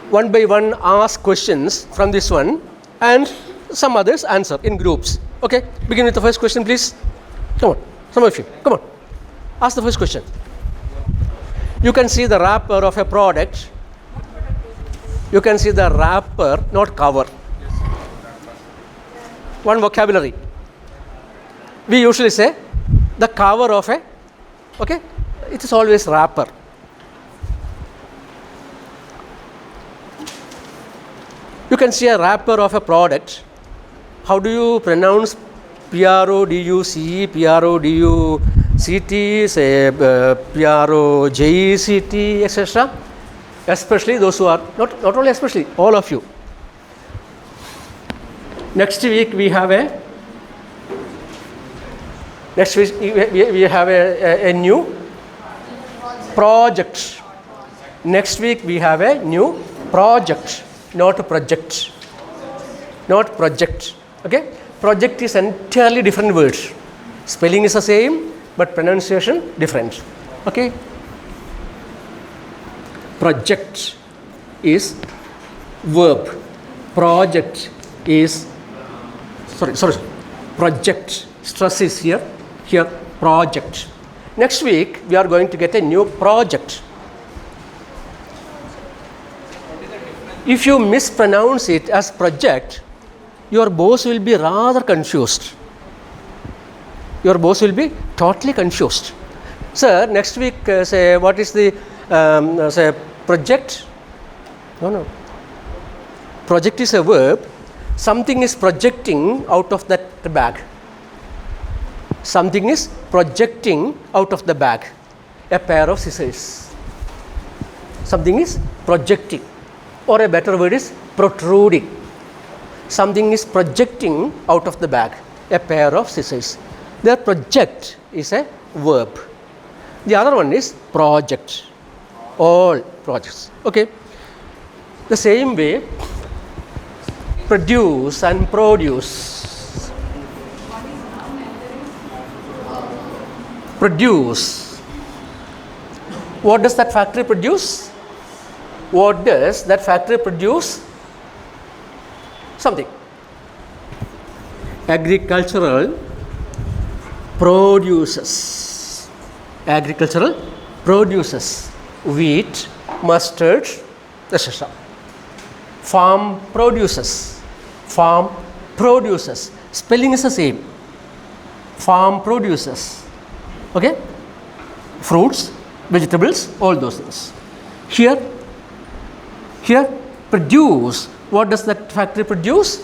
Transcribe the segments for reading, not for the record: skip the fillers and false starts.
one by one ask questions from this one and some others answer in groups. Okay, begin with the first question, please. Come on, some of you, come on. Ask the first question. You can see the wrapper of a product. You can see the wrapper, not cover. One vocabulary. We usually say the cover of a, okay, it is always wrapper. You can see a wrapper of a product. How do you pronounce PRODUCE, PRODUCT, say PROJECT, etc.? Especially those who are, not only especially, all of you. Next week we have a new project. Next week we have a new project, not project. Not project. Okay? Project is entirely different words. Spelling is the same, but pronunciation different. Okay? Project is verb. Project is project. Stress is here. Here, project. Next week, we are going to get a new project. If you mispronounce it as project, your boss will be rather confused. Your boss will be totally confused. Sir, next week, say, what is the, say, project? No. Project is a verb. Something is projecting out of that bag. Something is projecting out of the bag. A pair of scissors. Something is projecting. Or a better word is protruding. Something is projecting out of the bag. A pair of scissors. The project is a verb. The other one is project. All projects. Okay. The same way, produce and produce. Produce. What does that factory produce? What does that factory produce? Something. Agricultural produces. Agricultural produces. Wheat, mustard, etc. Farm produces. Farm produces. Spelling is the same. Farm produces. Okay? Fruits, vegetables, all those things. Here, produce. What does that factory produce?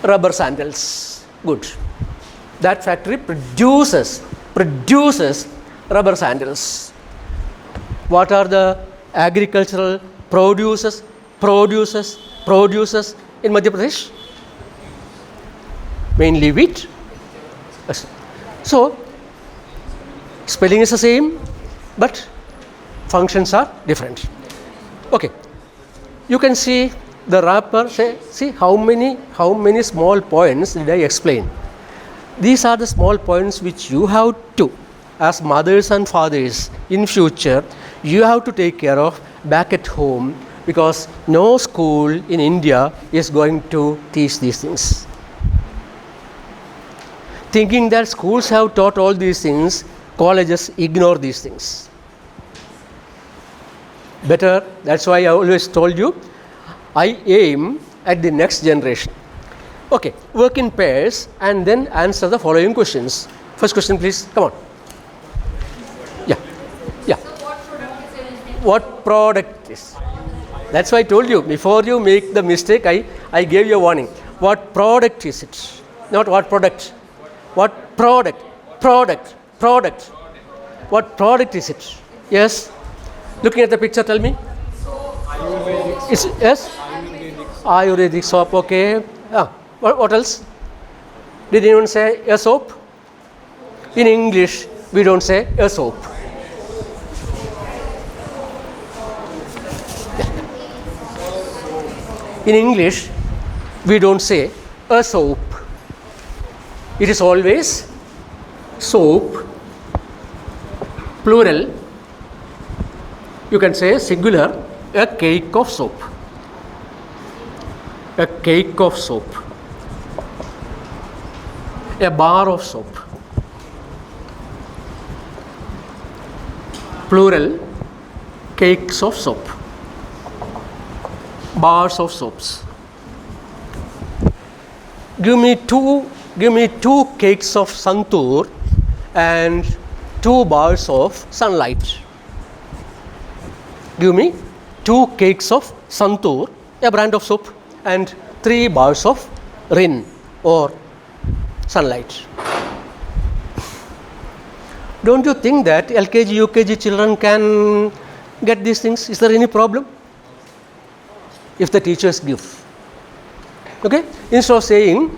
Rubber sandals. Good. That factory produces rubber sandals. What are the agricultural produces in Madhya Pradesh? Mainly wheat. So, spelling is the same, but functions are different. Okay. You can see the wrapper, see how many small points did I explain. These are the small points which you have to, as mothers and fathers in future, you have to take care of back at home, because no school in India is going to teach these things. Thinking that schools have taught all these things, colleges ignore these things. Better, that's why I always told you, I aim at the next generation. Okay, work in pairs and then answer the following questions. First question, please. Come on. Yeah. What product is? That's why I told you, before you make the mistake, I gave you a warning. What product is it? Not what product. What product? What product is it? Yes? Looking at the picture, tell me. It's, yes? Ayurvedic soap, okay. What else? Did anyone say a soap? In English, we don't say a soap. In English, we don't say a soap. It is always soap, plural. You can say singular, a cake of soap. a cake of soap, a bar of soap. Plural, cakes of soap, bars of soaps. Give me two cakes of santur and 2 bars of sunlight. Give me 2 cakes of santur, a brand of soap, and 3 bars of rin or sunlight. Don't you think that LKG, UKG children can get these things? Is there any problem? If the teachers give. Okay? Instead of saying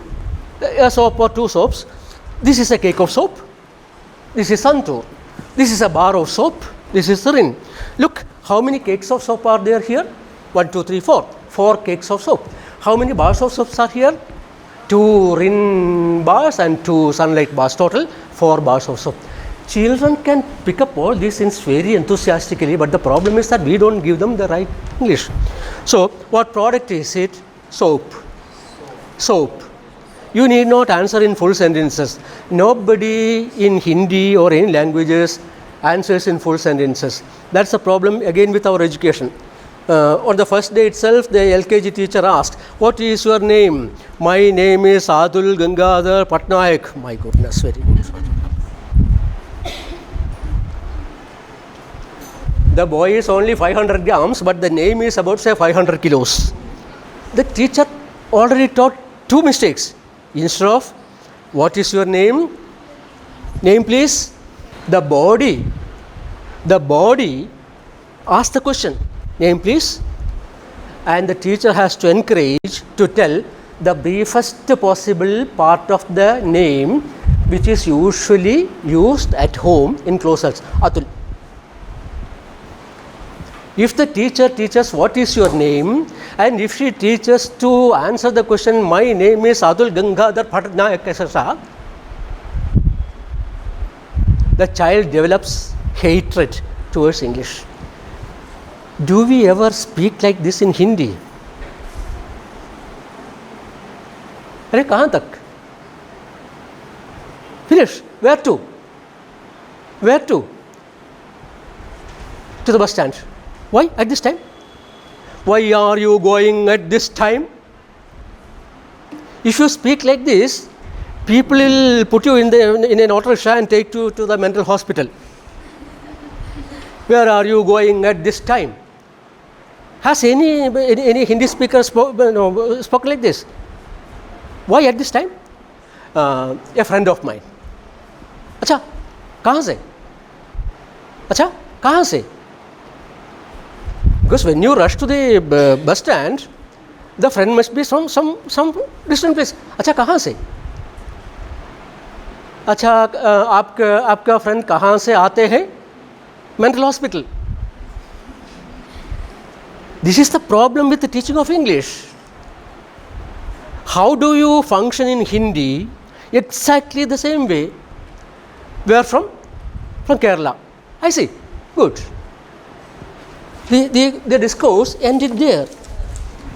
a soap or 2 soaps, this is a cake of soap, this is santur, this is a bar of soap, this is rin. Look, how many cakes of soap are there here? 1, 2, 3, 4. 4 cakes of soap. How many bars of soaps are here? 2 rin bars and 2 sunlight bars. Total 4 bars of soap. Children can pick up all these things very enthusiastically, but the problem is that we don't give them the right English. So, what product is it? Soap. Soap. You need not answer in full sentences. Nobody in Hindi or any languages answers in full sentences. That's the problem again with our education. On the first day itself, the LKG teacher asked, "What is your name?" "My name is Adul Gangadhar Patnaik." My goodness, very good. The boy is only 500 grams, but the name is about, say, 500 kilos. The teacher already taught 2 mistakes. Instead of, "What is your name?" "Name, please." The body asked the question, "Name, please." And the teacher has to encourage to tell the briefest possible part of the name, which is usually used at home in closets. Atul. If the teacher teaches what is your name, and if she teaches to answer the question, "My name is Adul Gangadhar Patnaik," etc., the child develops hatred towards English. Do we ever speak like this in Hindi? अरे कहाँ तक? Finish. Where to? Where to? To the bus stand. Why at this time? Why are you going at this time? If you speak like this, people will put you in an auto rickshaw and take you to the mental hospital. Where are you going at this time? Has any Hindi speaker spoke like this? Why at this time? A friend of mine. अच्छा कहाँ से? अच्छा कहाँ से? Because when you rush to the bus stand, the friend must be from some distant place. अच्छा कहाँ से? अच्छा आपका friend कहाँ से आते हैं? Mental hospital. This is the problem with the teaching of English. How do you function in Hindi? Exactly the same way. We are from Kerala. I see. Good. The discourse ended there.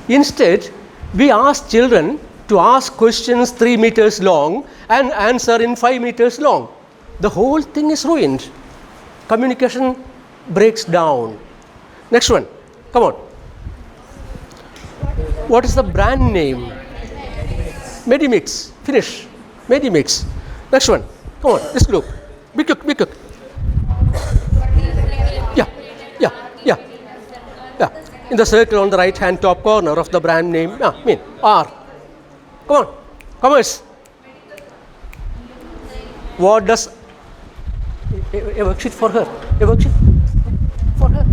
Instead, we ask children to ask questions 3 meters long and answer in 5 meters long. The whole thing is ruined. Communication breaks down. Next one. Come on. What is the brand name? Medimix. Finish. Medimix. Next one. Come on. This group. Be quick. Be quick. Yeah. In the circle on the right hand top corner of the brand name. R. Come on. Commerce. What does a worksheet for her? A worksheet for her.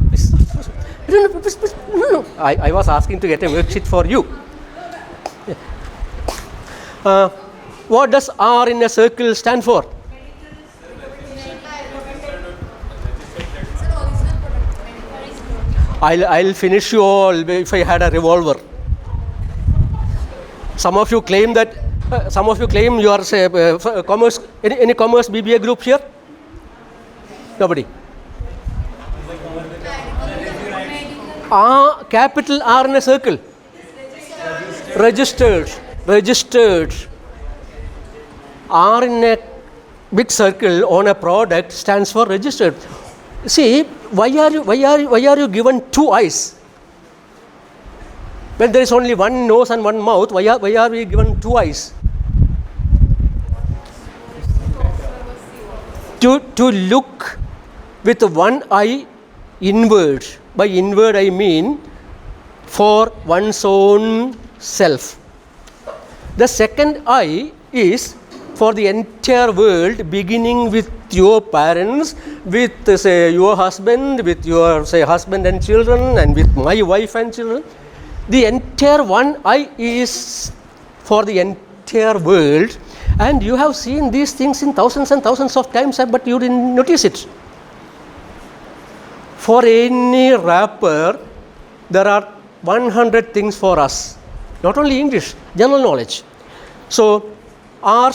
No. I was asking to get a worksheet for you. What does R in a circle stand for? I'll finish you all if I had a revolver. Some of you claim you are say commerce. Any commerce BBA group here? Nobody. Capital R in a circle. Registered. Registered. R in a big circle on a product stands for registered. See, why are you given two eyes? When there is only one nose and one mouth, why are we given two eyes? To look with one eye inward. By inward I mean for one's own self. The second eye is for the entire world, beginning with your parents, with say your husband, with your say husband and children, and with my wife and children. The entire one eye is for the entire world, and you have seen these things in thousands and thousands of times, but you didn't notice it. For any rapper, there are 100 things for us, not only English, general knowledge. So R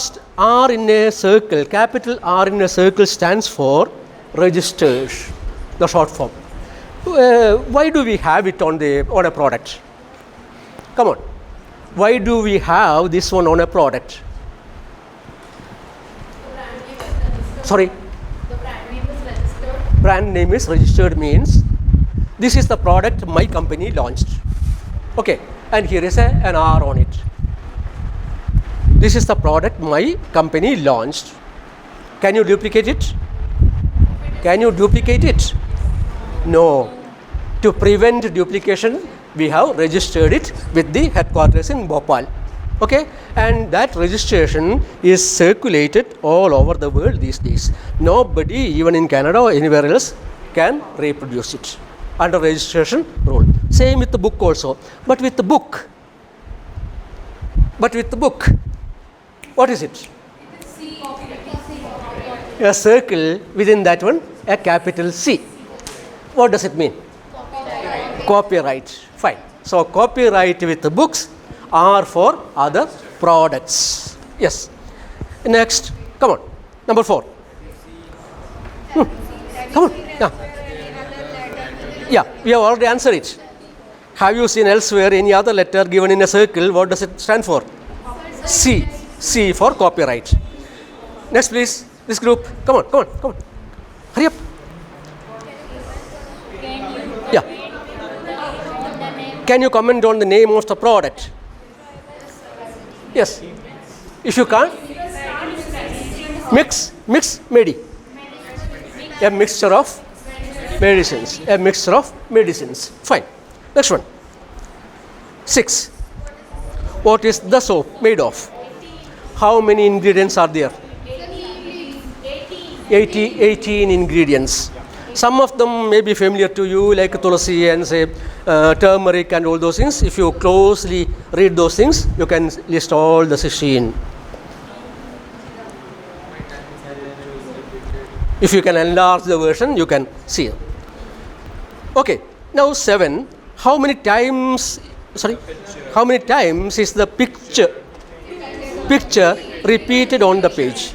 in a circle, capital R in a circle stands for registered, the short form. Why do we have it on a product? Come on. Why do we have this one on a product? Sorry? The brand name is registered. Brand name is registered means this is the product my company launched. Okay, and here is an R on it. This is the product my company launched. Can you duplicate it? Can you duplicate it? No. To prevent duplication, we have registered it with the headquarters in Bhopal. Okay, and that registration is circulated all over the world these days. Nobody, even in Canada or anywhere else, can reproduce it under registration rule. Same with the book also. But with the book, what is it? A circle, within that one, a capital C. What does it mean? Copyright. Fine. So copyright with the books are for other products. Yes. Next. Come on. Number 4. Come on. Yeah. Yeah, we have already answered it. Have you seen elsewhere any other letter given in a circle? What does it stand for? C. C for copyright. Next, please. This group. Come on. Hurry up. Yeah. Can you comment on the name of the product? Yes. If you can't, mix medi. A mixture of medicines. A mixture of medicines. Fine. Next one. 6. What is the soap made of? How many ingredients are there? 18 ingredients. Some of them may be familiar to you, like tulsi and say turmeric and all those things. If you closely read those things, you can list all the 16. If you can enlarge the version, you can see. Okay, now 7. How many times is the picture repeated on the page?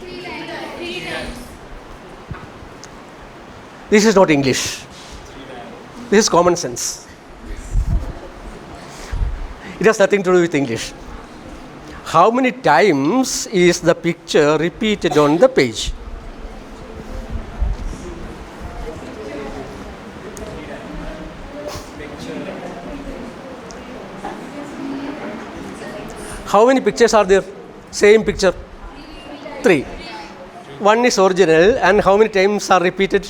This is not English. This is common sense. It has nothing to do with English. How many times is the picture repeated on the page? How many pictures are there? Same picture. 3. One is original, and how many times are repeated?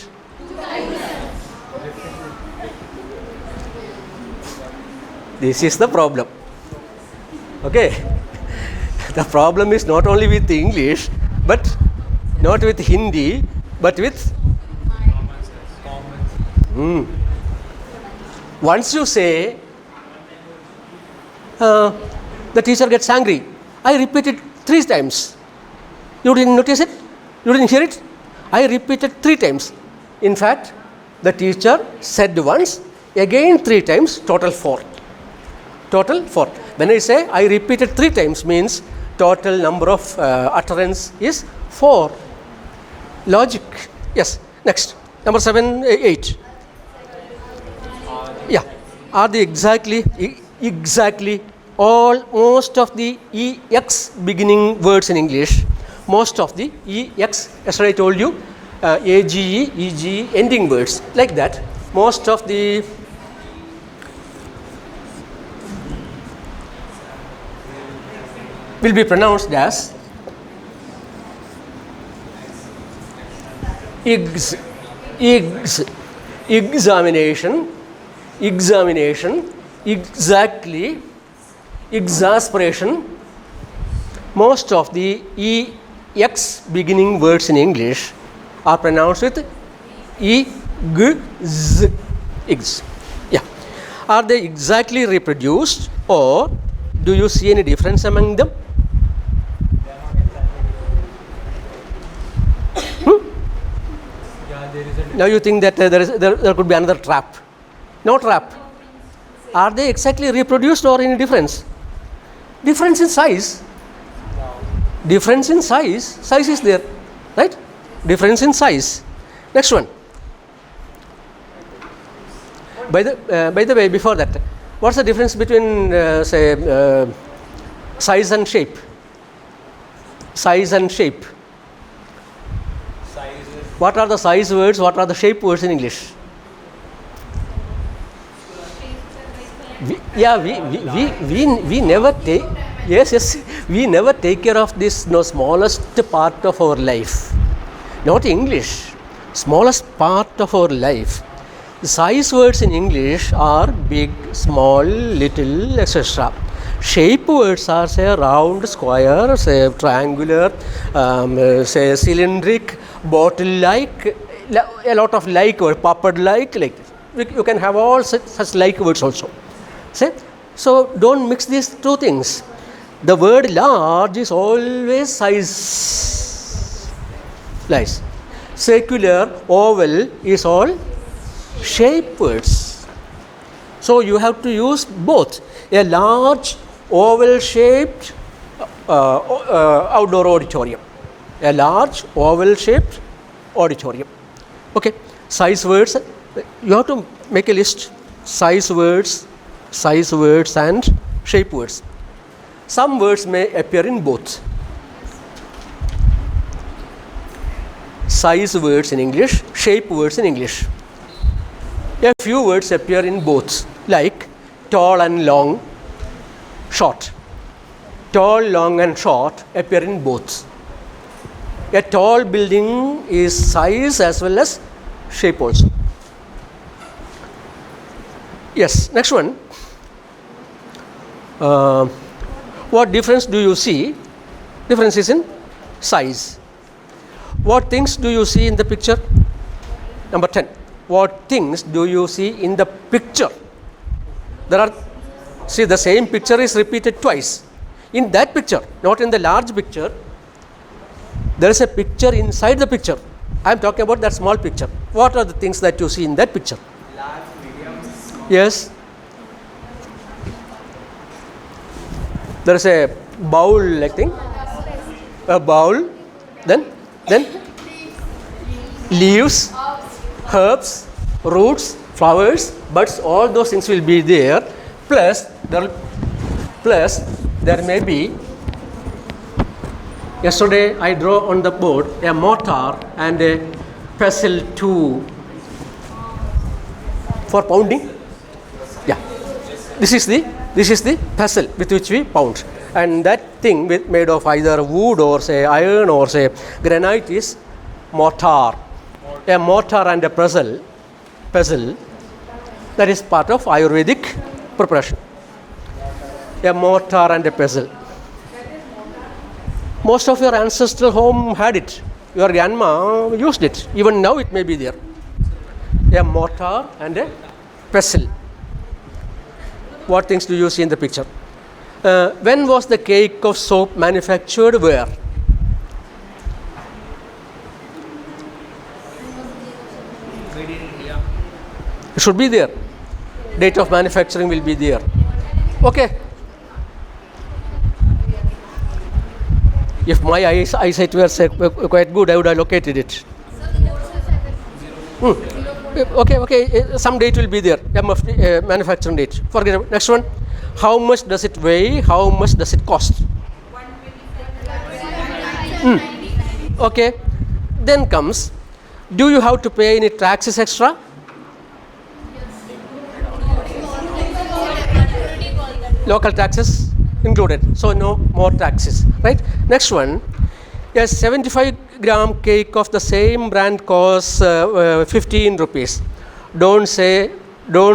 This is the problem. Okay. The problem is not only with English, but not with Hindi, but with once you say the teacher gets angry, I repeated 3 times. You didn't notice it? You didn't hear it? I repeated 3 times. In fact, the teacher said once, again 3 times, total 4. Total 4. When I say I repeated 3 times means total number of utterance is 4. Logic. Yes. Next. Number 7, 8. Yeah. Are they exactly most of the EX beginning words in English, most of the EX, yesterday I told you, AGE, EGE ending words, like that, most of the will be pronounced as IGS, IGS, examination, examination, exactly, exasperation. Most of the EX beginning words in English are pronounced with IGS, IGS. Yeah. Are they exactly reproduced, or do you see any difference among them? Now you think that there could be another trap. No trap. Are they exactly reproduced or any difference? Difference in size. Difference in size. Size is there, right? Difference in size. Next one. By the way, before that, what's the difference between size and shape? Size and shape. What are the size words? What are the shape words in English? We never take. Yes. We never take care of this smallest part of our life. Not English. Smallest part of our life. The size words in English are big, small, little, etc. Shape words are say round, square, say triangular, say cylindric, bottle-like, a lot of like or puppet-like. Like you can have all such like words also. Say, so don't mix these two things. The word large is always size. Lies. Circular, oval is all shape words. So you have to use both. A large oval shaped outdoor auditorium. A large oval shaped auditorium. Okay. Size words. You have to make a list. Size words and shape words. Some words may appear in both. Size words in English, shape words in English. A few words appear in both, like tall and long, short. Tall, long and short appear in both. A tall building is size as well as shape also. Yes, next one. What difference do you see? Difference is in size. What things do you see in the picture? Number 10. What things do you see in the picture? See, the same picture is repeated twice. In that picture, not in the large picture, there is a picture inside the picture. I am talking about that small picture. What are the things that you see in that picture? Large, medium, small. Yes. There is a bowl, like thing. A bowl. Then leaves, herbs, roots, flowers, buds. All those things will be there. Plus there may be. Yesterday I drew on the board a mortar and a pestle too for pounding. Yeah. This is the pestle with which we pound, and that thing made of either wood or say iron or say granite is mortar. A mortar and a pestle, that is part of Ayurvedic preparation. A mortar and a pestle. Most of your ancestral home had it. Your grandma used it. Even now it may be there. A mortar and a pestle. What things do you see in the picture? When was the cake of soap manufactured where? It should be there. Date of manufacturing will be there. Okay. If my eyesight were quite good, I would have located it. 0.7. Okay, some date will be there, MFD, manufacturing date. Forget about next one. How much does it weigh? How much does it cost? Okay, then comes, do you have to pay any taxes extra? Local taxes included, so no more taxes, right? Next one, a 75-gram cake of the same brand costs 15 rupees. Don't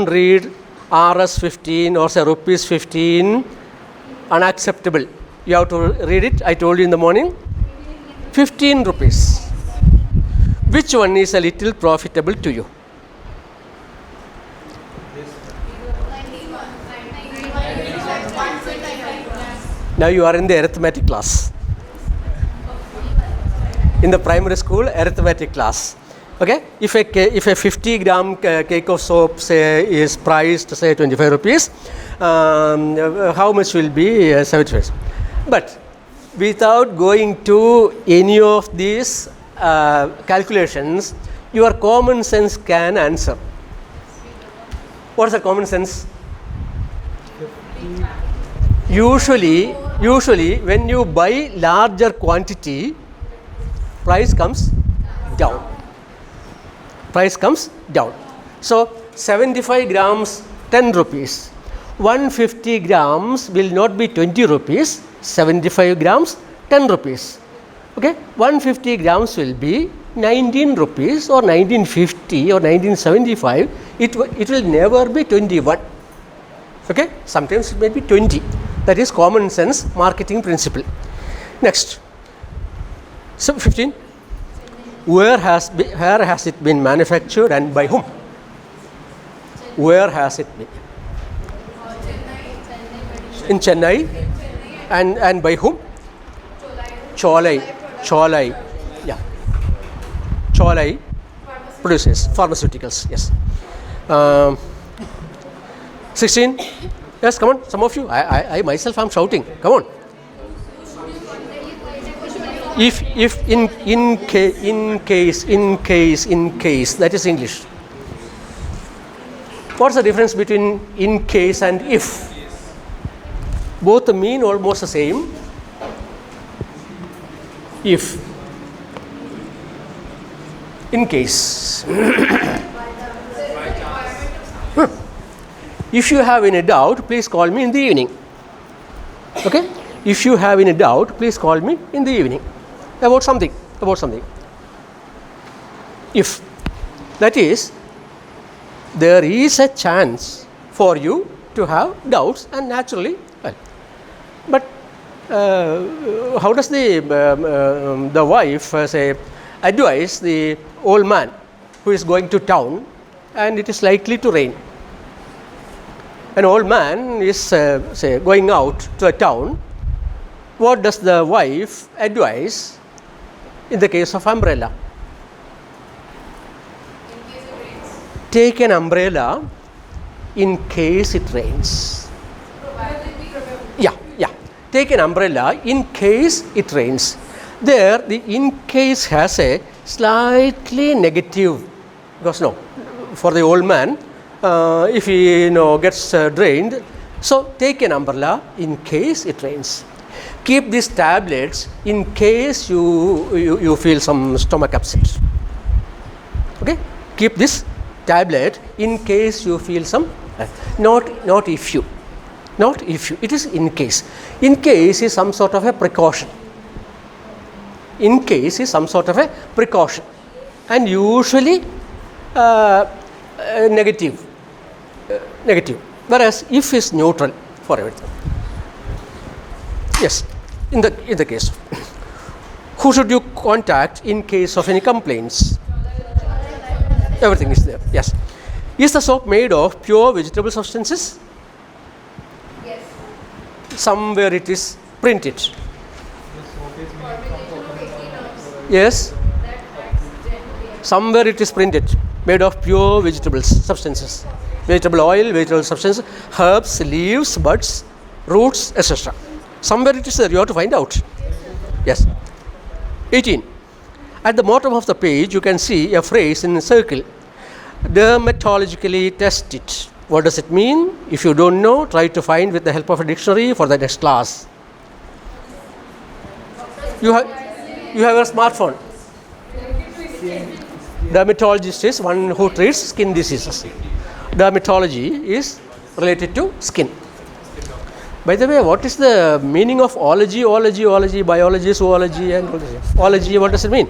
read RS 15 or say rupees 15, unacceptable. You have to read it, I told you in the morning, 15 rupees. Which one is a little profitable to you? Now you are in the arithmetic class. In the primary school arithmetic class. Okay, if a 50-gram cake of soap say is priced say 25 rupees, how much will be 75? But without going to any of these calculations, your common sense can answer. What is the common sense? Usually when you buy larger quantity, price comes down. Price comes down. So 75 grams 10 rupees. 150 grams will not be 20 rupees. 75 grams 10 rupees. Okay, 150 grams will be 19 rupees or 1950 or 1975. It will never be 21. Okay, sometimes it may be 20. That is common sense marketing principle. Next, so 15. Where has it been manufactured and by whom? Where has it been? In Chennai. And by whom? Cholai. Yeah. Cholai produces pharmaceuticals. Yes. 16. Yes, come on, some of you. I myself am shouting. Come on. If in case, that is English. What's the difference between in case and if? Both mean almost the same. If. In case. If you have any doubt, please call me in the evening. Okay? If you have any doubt, please call me in the evening. About something. If. That is, there is a chance for you to have doubts and naturally, well. But how does the wife say, advise the old man who is going to town and it is likely to rain? An old man is say going out to a town. What does the wife advise in the case of umbrella? Take an umbrella in case it rains. Yeah. Take an umbrella in case it rains. There, the in case has a slightly negative, because no, for the old man, if he gets drained, so take an umbrella in case it rains. Keep these tablets in case you feel some stomach upset. Okay, keep this tablet in case you feel some, not if you. It is in case. In case is some sort of a precaution. In case is some sort of a precaution, and usually negative. Whereas if is neutral for everything. Yes, in the case. Who should you contact in case of any complaints? Everything is there. Yes. Is the soap made of pure vegetable substances? Yes. Somewhere it is printed. Yes. Somewhere it is printed. Made of pure vegetables substances. Vegetable oil, vegetable substances, herbs, leaves, buds, roots, etc. Somewhere it is there. You have to find out. Yes. 18. At the bottom of the page, you can see a phrase in a circle. Dermatologically test it. What does it mean? If you don't know, try to find with the help of a dictionary for the next class. You have a smartphone. Dermatologist is one who treats skin diseases. Dermatology is related to skin. By the way, what is the meaning of ology, biology, zoology, and ology? What does it mean?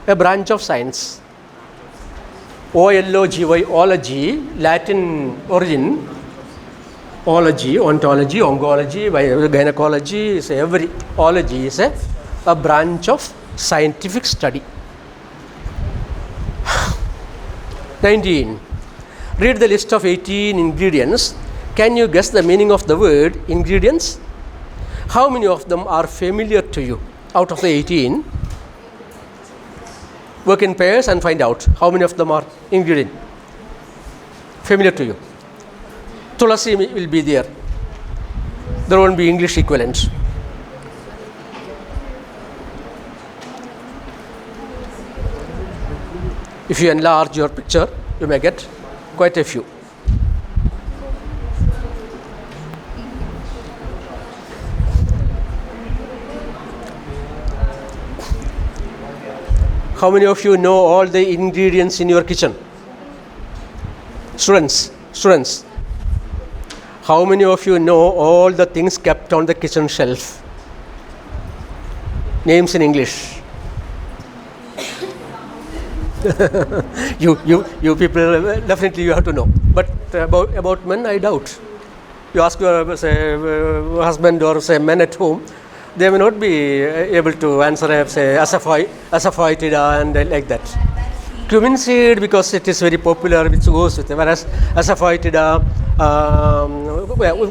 A branch of science. O-L-O-G-Y, ology, Latin origin. Ology, ontology, oncology, gynecology, every ology is a branch of scientific study. 19. Read the list of 18 ingredients. Can you guess the meaning of the word ingredients? How many of them are familiar to you out of the 18? Work in pairs and find out how many of them are ingredient familiar to you. Tulasi will be there. There won't be English equivalent. If you enlarge your picture, you may get quite a few. How many of you know all the ingredients in your kitchen? Students. How many of you know all the things kept on the kitchen shelf? Names in English. you people, definitely you have to know. But about men, I doubt. You ask your husband or men at home, they may not be able to answer asafoetida and like that. Cumin seed, because it is very popular, which goes with it, whereas asafoetida,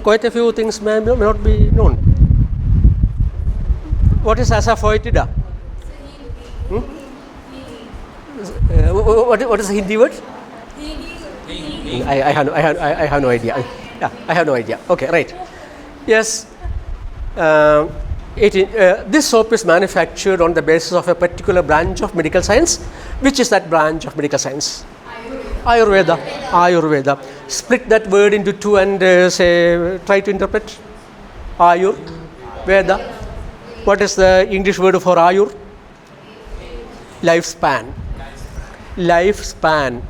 quite a few things may not be known. What is asafoetida? What is the Hindi word? I have no idea. Yeah, I have no idea. Okay, right. Yes. 18. This soap is manufactured on the basis of a particular branch of medical science. Which is that branch of medical science? Ayurveda. Split that word into two and try to interpret. Ayurveda. What is the English word for Ayur? Lifespan. Lifespan.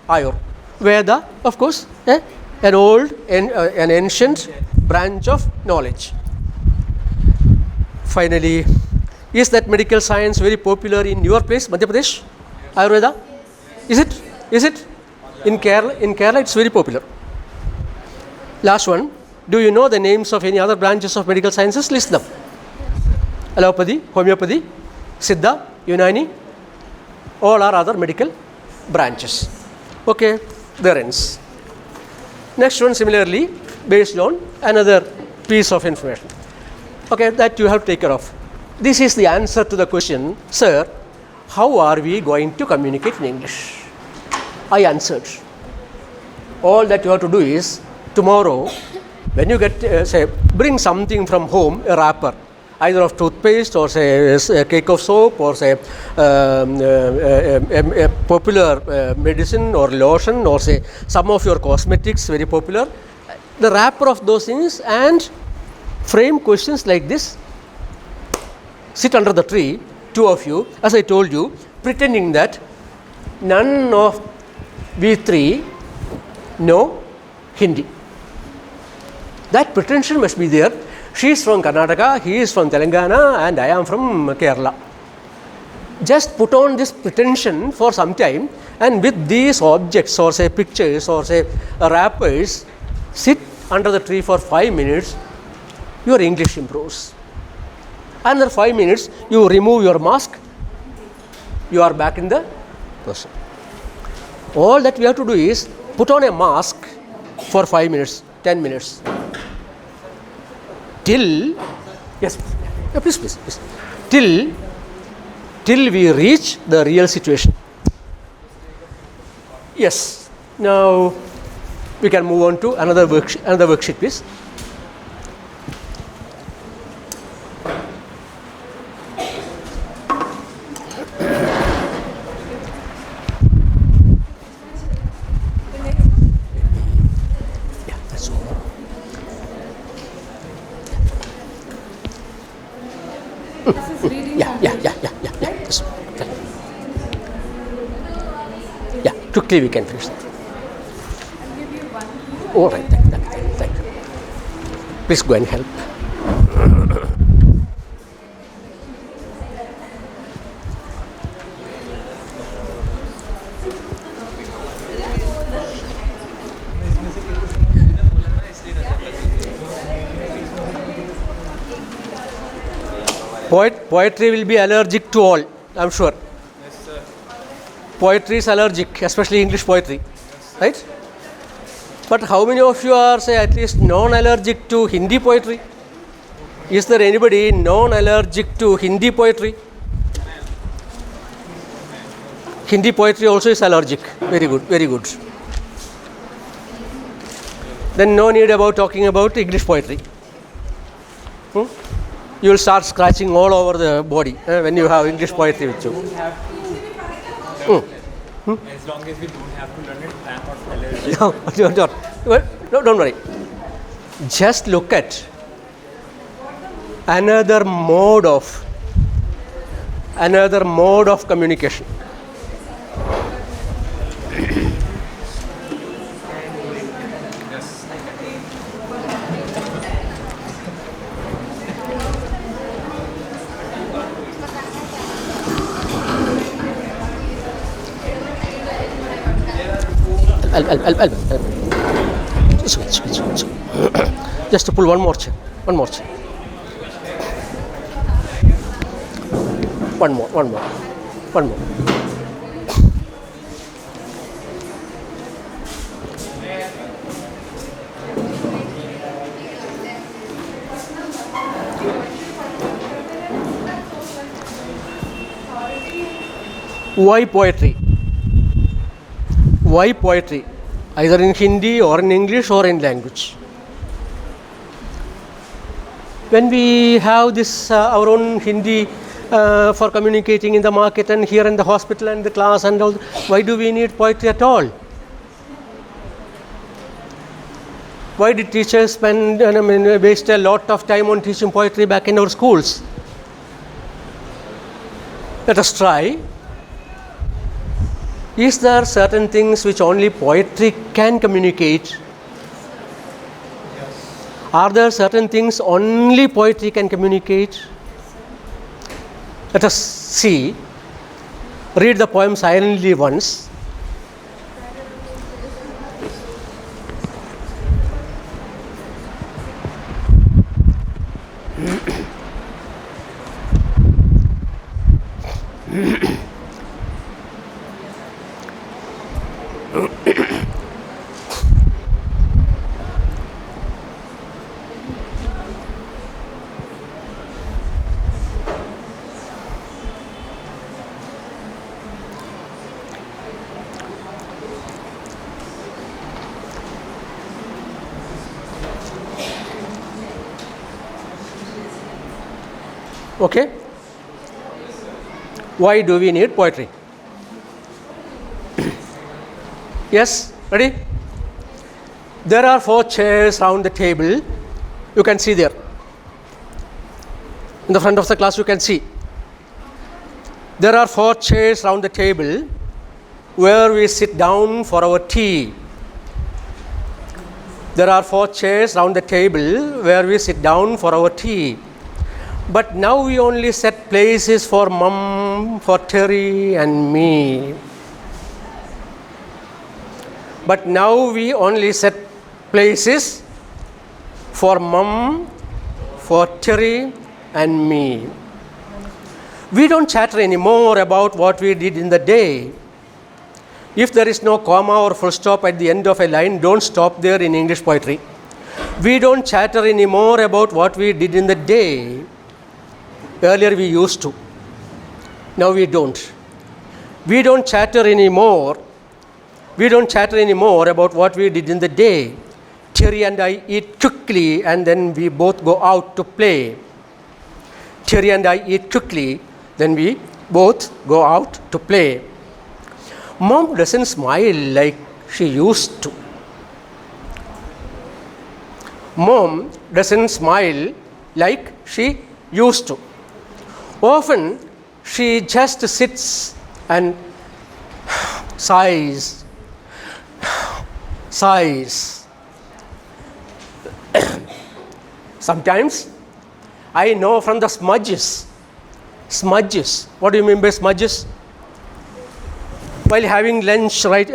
Ayur. Veda, of course, an old, an ancient branch of knowledge. Finally, is that medical science very popular in your place, Madhya Pradesh? Ayurveda? Is it? In Kerala, it's very popular. Last one. Do you know the names of any other branches of medical sciences? List them. Allopathy, homeopathy, Siddha, Unani, all are other medical branches. Okay, there ends. Next one, similarly, based on another piece of information. Okay, that you have to take care of. This is the answer to the question, sir, how are we going to communicate in English? I answered. All that you have to do is, tomorrow, when you get, bring something from home, a wrapper, either of toothpaste or a cake of soap or a popular medicine or lotion or some of your cosmetics, very popular. The wrapper of those things and frame questions like this. Sit under the tree, two of you, as I told you, pretending that none of we three know Hindi. That pretension must be there. She is from Karnataka, he is from Telangana, and I am from Kerala. Just put on this pretension for some time, and with these objects or pictures or wrappers, sit under the tree for 5 minutes, your English improves. Another 5 minutes, you remove your mask, you are back in the person. All that we have to do is put on a mask for 5 minutes, 10 minutes. Till we reach the real situation. Yes. Now we can move on to another worksheet, please. This is reading Yeah. Yes. Yeah, quickly we can finish that. I'll give you one clue. All right, thank you. Please go and help. Poetry will be allergic to all, I'm sure. Yes, sir. Poetry is allergic, especially English poetry, right? But how many of you are, say, at least non-allergic to Hindi poetry? Is there anybody non-allergic to Hindi poetry? Hindi poetry also is allergic. Very good, very good. Then no need about talking about English poetry. You will start scratching all over the body when you have English poetry with you. Don't have to. As long as we don't have to learn it, I'm not allergic. No, don't worry. Just look at another mode of communication. Yes. I'll. Just to pull one more chair. One more. Why poetry? Why poetry? Either in Hindi or in English or in language. When we have this our own Hindi for communicating in the market and here in the hospital and the class and all, why do we need poetry at all? Why did teachers spend waste a lot of time on teaching poetry back in our schools? Let us try. Is there certain things which only poetry can communicate? Are there certain things only poetry can communicate? Let us see. Read the poem silently once. Okay? Why do we need poetry? Yes? Ready? There are 4 chairs round the table. You can see there. In the front of the class you can see. There are 4 chairs round the table where we sit down for our tea. There are 4 chairs round the table where we sit down for our tea. But now we only set places for Mum, for Terry and me. But now we only set places for Mum, for Terry and me. We don't chatter anymore about what we did in the day. If there is no comma or full stop at the end of a line, don't stop there in English poetry. We don't chatter anymore about what we did in the day. Earlier we used to. Now we don't. We don't chatter anymore. We don't chatter anymore about what we did in the day. Terry and I eat quickly and then we both go out to play. Terry and I eat quickly, then we both go out to play. Mom doesn't smile like she used to. Mom doesn't smile like she used to. Often she just sits and sighs. Sometimes I know from the smudges. What do you mean by smudges? While having lunch, right,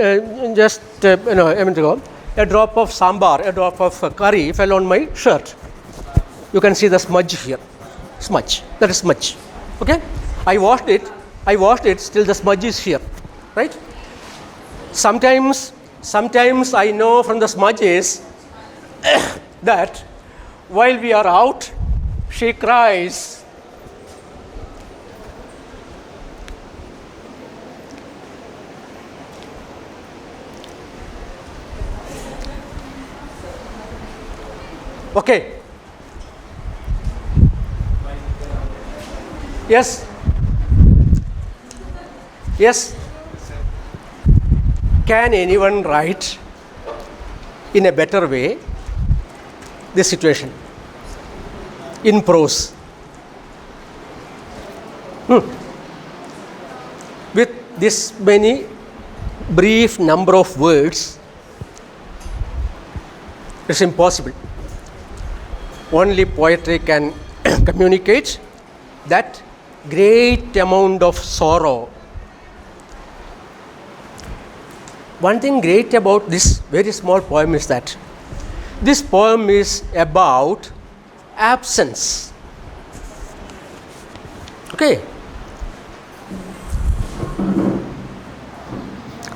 just a minute ago, a drop of sambar, a drop of curry fell on my shirt. You can see the smudge here. Smudge. That is smudge. Okay? I washed it, still the smudge is here. Right? Sometimes I know from the smudges that while we are out, she cries. Okay. Yes. Can anyone write in a better way this situation in prose? With this many brief number of words, it's impossible. Only poetry can communicate that great amount of sorrow. One thing great about this very small poem is that this poem is about absence. Okay.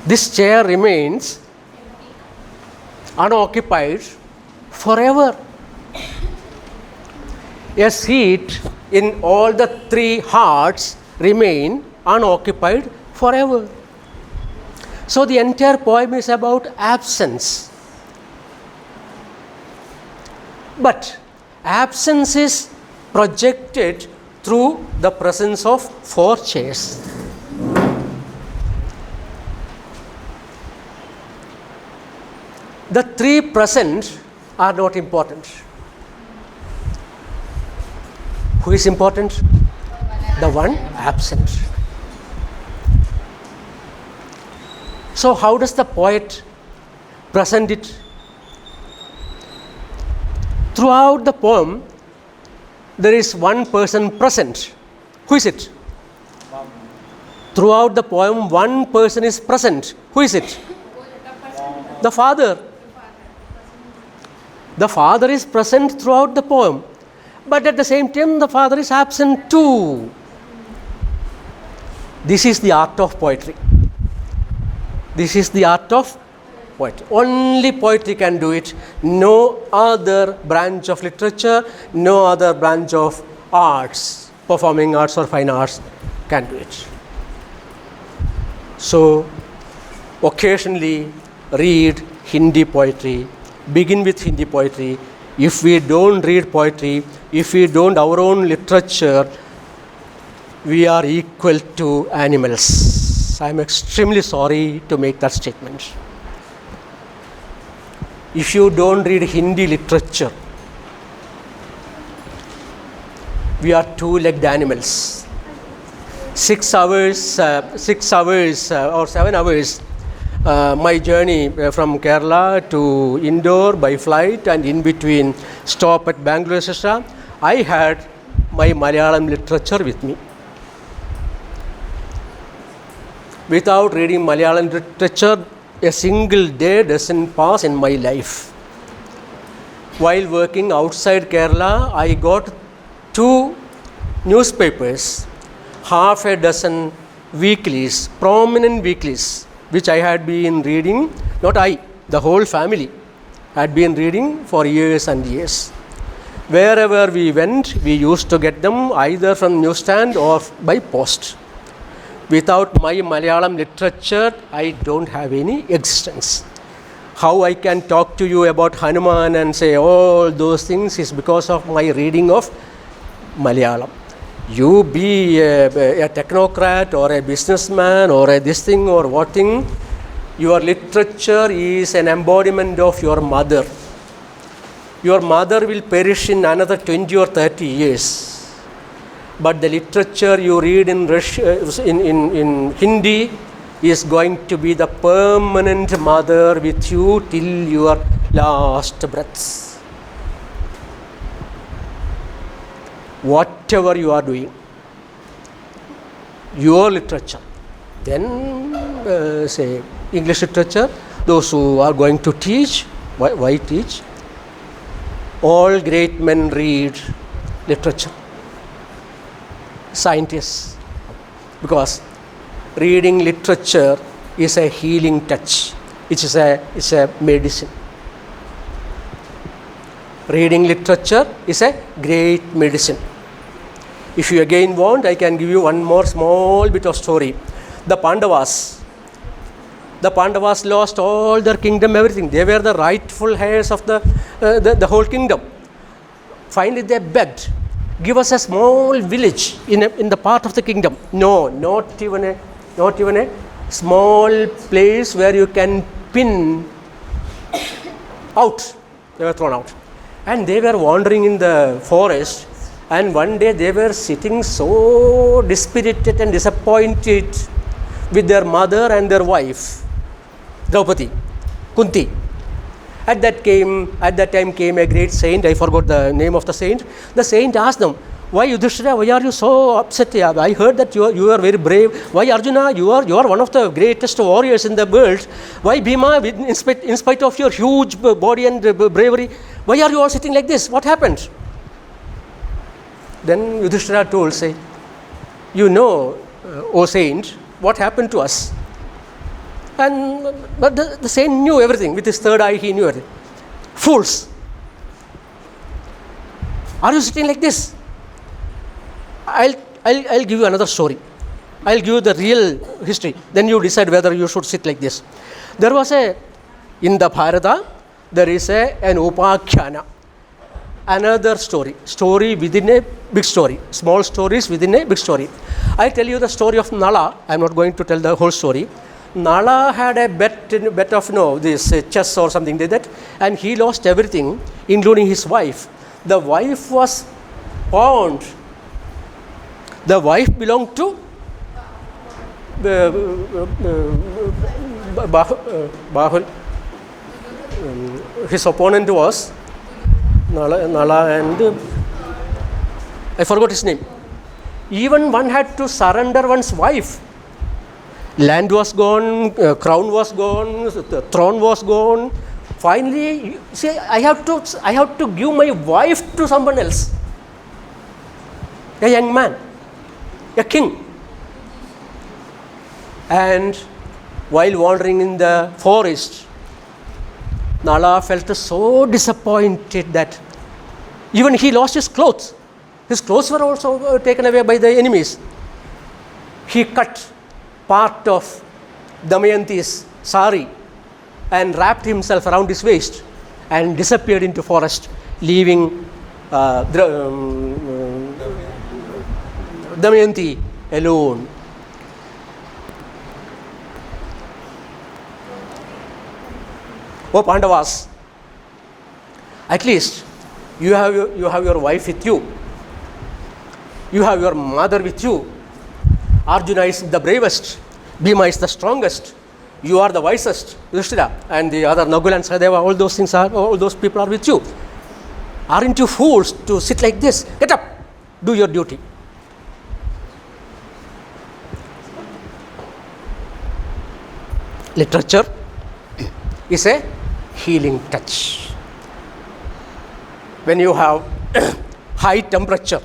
This chair remains unoccupied forever. A seat in all the three hearts remain unoccupied forever. So the entire poem is about absence. But absence is projected through the presence of four chairs. The three present are not important. Who is important? The one absent. So how does the poet present it? Throughout the poem, there is one person present. Who is it? Throughout the poem, one person is present. Who is it? The father. The father is present throughout the poem. But at the same time, the father is absent too. This is the art of poetry. This is the art of poetry. Only poetry can do it. No other branch of literature, no other branch of arts, performing arts or fine arts can do it. So, occasionally read Hindi poetry, begin with Hindi poetry. If we don't read poetry, if we don't our own literature, we are equal to animals. I am extremely sorry to make that statement. If you don't read Hindi literature, we are two-legged animals. 6 hours or 7 hours, my journey from Kerala to Indore by flight, and in between stop at Bangalore, etc. I had my Malayalam literature with me. Without reading Malayalam literature, a single day doesn't pass in my life. While working outside Kerala, I got 2 newspapers, half a dozen weeklies, prominent weeklies, which I had been reading, not I, the whole family had been reading for years and years. Wherever we went, we used to get them either from newsstand or by post. Without my Malayalam literature, I don't have any existence. How I can talk to you about Hanuman and say all those things is because of my reading of Malayalam. You be a technocrat or a businessman or a this thing or what thing, your literature is an embodiment of your mother. Your mother will perish in another 20 or 30 years. but the literature you read in in Hindi is going to be the permanent mother with you till your last breaths. Whatever you are doing, your literature. Then say English literature, those who are going to teach, why teach? All great men read literature. Scientists, because reading literature is a healing touch. It's a medicine. Reading literature is a great medicine. If you again want, I can give you one more small bit of story. The Pandavas lost all their kingdom, everything. They were the rightful heirs of the whole kingdom. Finally, they begged, give us a small village in the part of the kingdom. No, not even a small place where you can pin out. They were thrown out. And they were wandering in the forest. And one day they were sitting so dispirited and disappointed with their mother and their wife, Draupadi, Kunti. At that time came a great saint. I forgot the name of the saint. The saint asked them, "Why Yudhishthira? Why are you so upset? I heard that you are very brave. Why Arjuna? You are one of the greatest warriors in the world. Why Bhima? In spite of your huge body and bravery, why are you all sitting like this? What happened?" Then Yudhishthira told, say, "You know, O saint, what happened to us?" But the saint knew everything. With his third eye, he knew everything. Fools! Are you sitting like this? I'll give you another story. I'll give you the real history. Then you decide whether you should sit like this. There was in the Bharata, there is an Upakhyana. Another story within a big story. Small stories within a big story. I tell you the story of Nala. I'm not going to tell the whole story. Nala had a bet of this chess or something like that, and he lost everything, including his wife. The wife was pawned. The wife belonged to Bahul. His opponent was Nala and I forgot his name. Even one had to surrender one's wife. Land was gone, crown was gone, the throne was gone. Finally, you say, I have to give my wife to someone else. A young man, a king. And while wandering in the forest, Nala felt so disappointed that even he lost his clothes. His clothes were also taken away by the enemies. He cut part of Damayanti's sari and wrapped himself around his waist and disappeared into forest, leaving Damayanti alone. Oh Pandavas, at least you have your wife with you. You have your mother with you. Arjuna is the bravest. Bhima is the strongest. You are the wisest, Yudhishthira, and the other Nagula and Sahadeva. All those people are with you. Aren't you fools to sit like this? Get up, do your duty. Literature is a healing touch. When you have high temperature,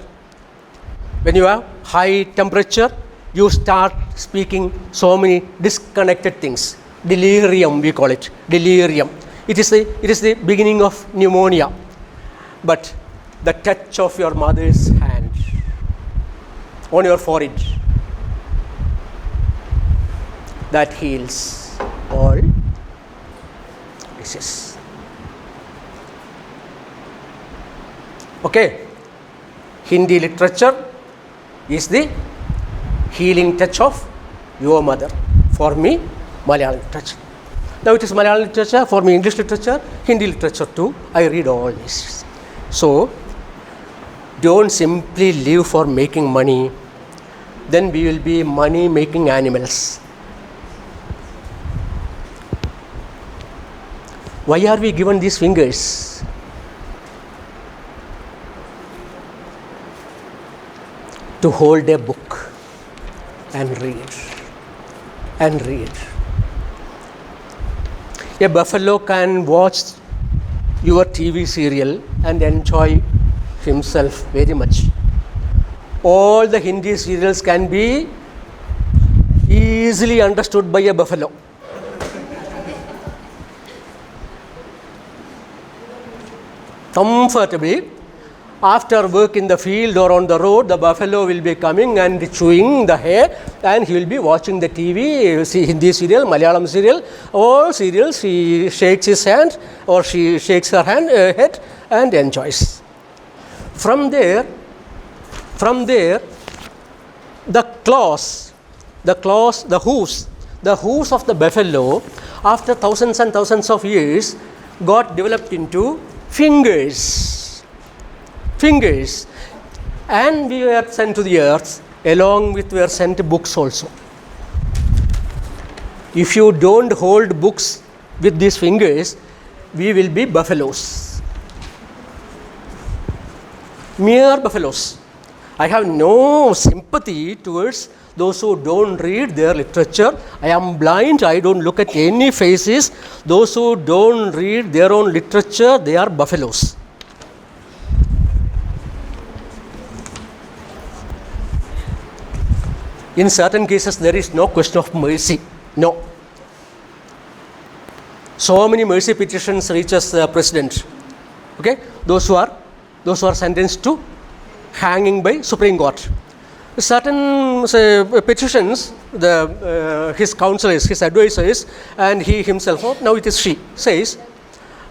you start speaking so many disconnected things. Delirium, we call it. Delirium. It is the beginning of pneumonia. But the touch of your mother's hand on your forehead, that heals all diseases. Okay. Hindi literature is the healing touch of your mother. For me, Malayalam literature. Now it is Malayalam literature, for me English literature, Hindi literature too. I read all this. So, don't simply live for making money, then we will be money making animals. Why are we given these fingers? To hold a book and read and read. A buffalo can watch your TV serial and enjoy himself very much. All the Hindi serials can be easily understood by a buffalo. Comfortably, after work in the field or on the road, the buffalo will be coming and chewing the hair, and he will be watching the TV, see Hindi serial, Malayalam serial, all serials. He shakes his hand or she shakes her head and enjoys. From there, the claws, the hooves of the buffalo, after thousands and thousands of years, got developed into fingers, and we were sent to the earth. Along with were sent books also. If you don't hold books with these fingers, we will be buffaloes, mere buffaloes. I have no sympathy towards those who don't read their literature. I am blind, I don't look at any faces. Those who don't read their own literature, they are buffaloes. In certain cases, there is no question of mercy. No. So many mercy petitions reaches the president. Okay, those who are sentenced to hanging by Supreme Court. Certain petitions, his counselors, his advisors, and he himself, now it is she, says,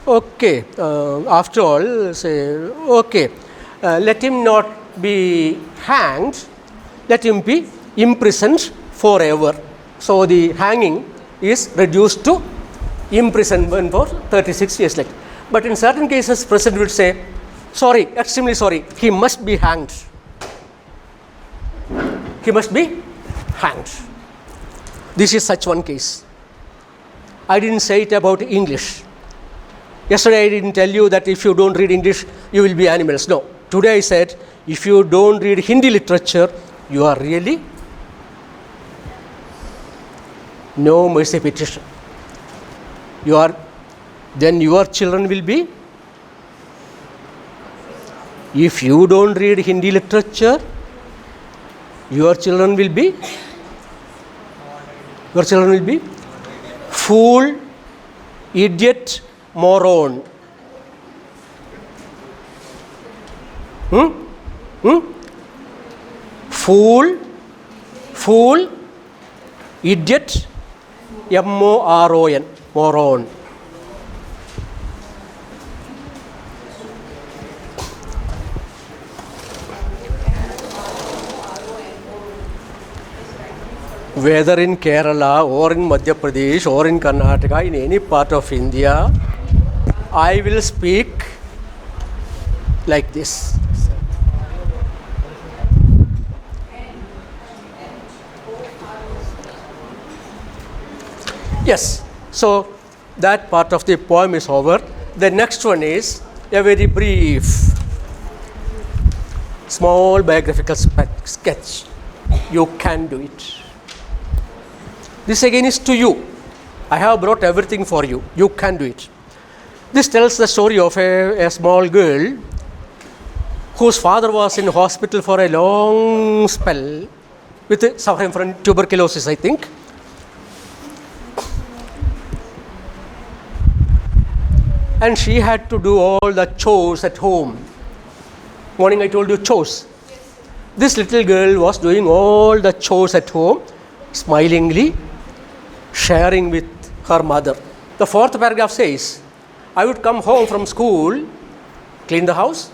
okay, after all, let him not be hanged, let him be imprisoned forever. So the hanging is reduced to imprisonment for 36 years. But in certain cases, president would say, sorry, extremely sorry, he must be hanged. He must be hanged. This is such one case. I didn't say it about English. Yesterday I didn't tell you that if you don't read English, you will be animals. No. Today I said, if you don't read Hindi literature, you are really no mercy petition. Then your children will be, if you don't read Hindi literature, your children will be fool, idiot, moron. Fool, idiot, M-O-R-O-N, moron. Whether in Kerala or in Madhya Pradesh or in Karnataka, in any part of India, I will speak like this. Yes, so that part of the poem is over. The next one is a very brief, small biographical sketch. You can do it. This again is to you. I have brought everything for you. You can do it. This tells the story of a small girl whose father was in hospital for a long spell with suffering from tuberculosis, I think. And she had to do all the chores at home. Morning I told you chores. This little girl was doing all the chores at home, smilingly, sharing with her mother. The fourth paragraph says, I would come home from school, clean the house,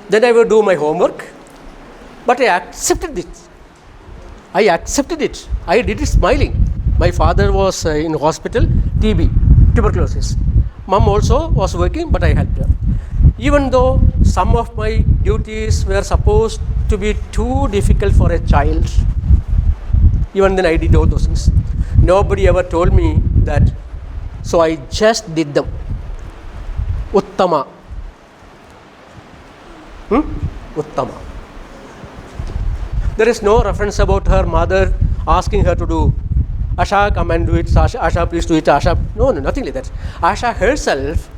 then I would do my homework, but I accepted it. I did it smiling. My father was in hospital, TB, tuberculosis. Mom also was working, but I helped her. Even though some of my duties were supposed to be too difficult for a child, even then I did all those things. Nobody ever told me that, so I just did them. Uttama. Uttama. There is no reference about her mother asking her to do, Asha, come and do it, Asha, please do it, Asha. No, nothing like that. Asha herself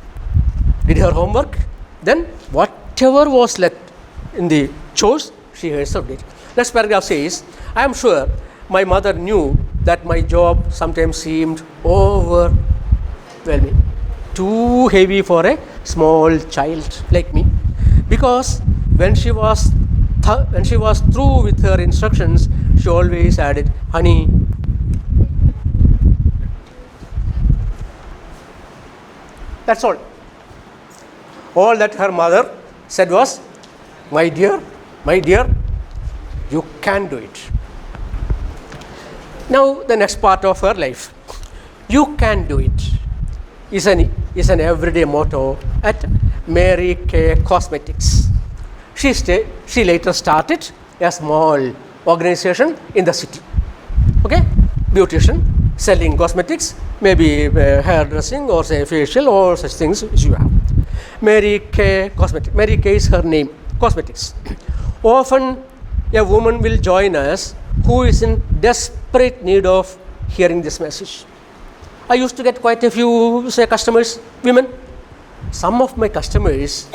did her homework, then whatever was left in the chores, she herself did. Next paragraph says, I am sure my mother knew that my job sometimes seemed overwhelming, too heavy for a small child like me, because when she was through with her instructions, she always added, honey. That's all. All that her mother said was, my dear, you can do it. Now the next part of her life, you can do it, is an everyday motto at Mary Kay Cosmetics. She later started a small organization in the city. Okay, beautician selling cosmetics, maybe hairdressing or say facial or such things which you have. Mary Kay Cosmetics. Mary Kay is her name. Cosmetics. Often a woman will join us who is in desperate need of hearing this message. I used to get quite a few, say, customers, women. Some of my customers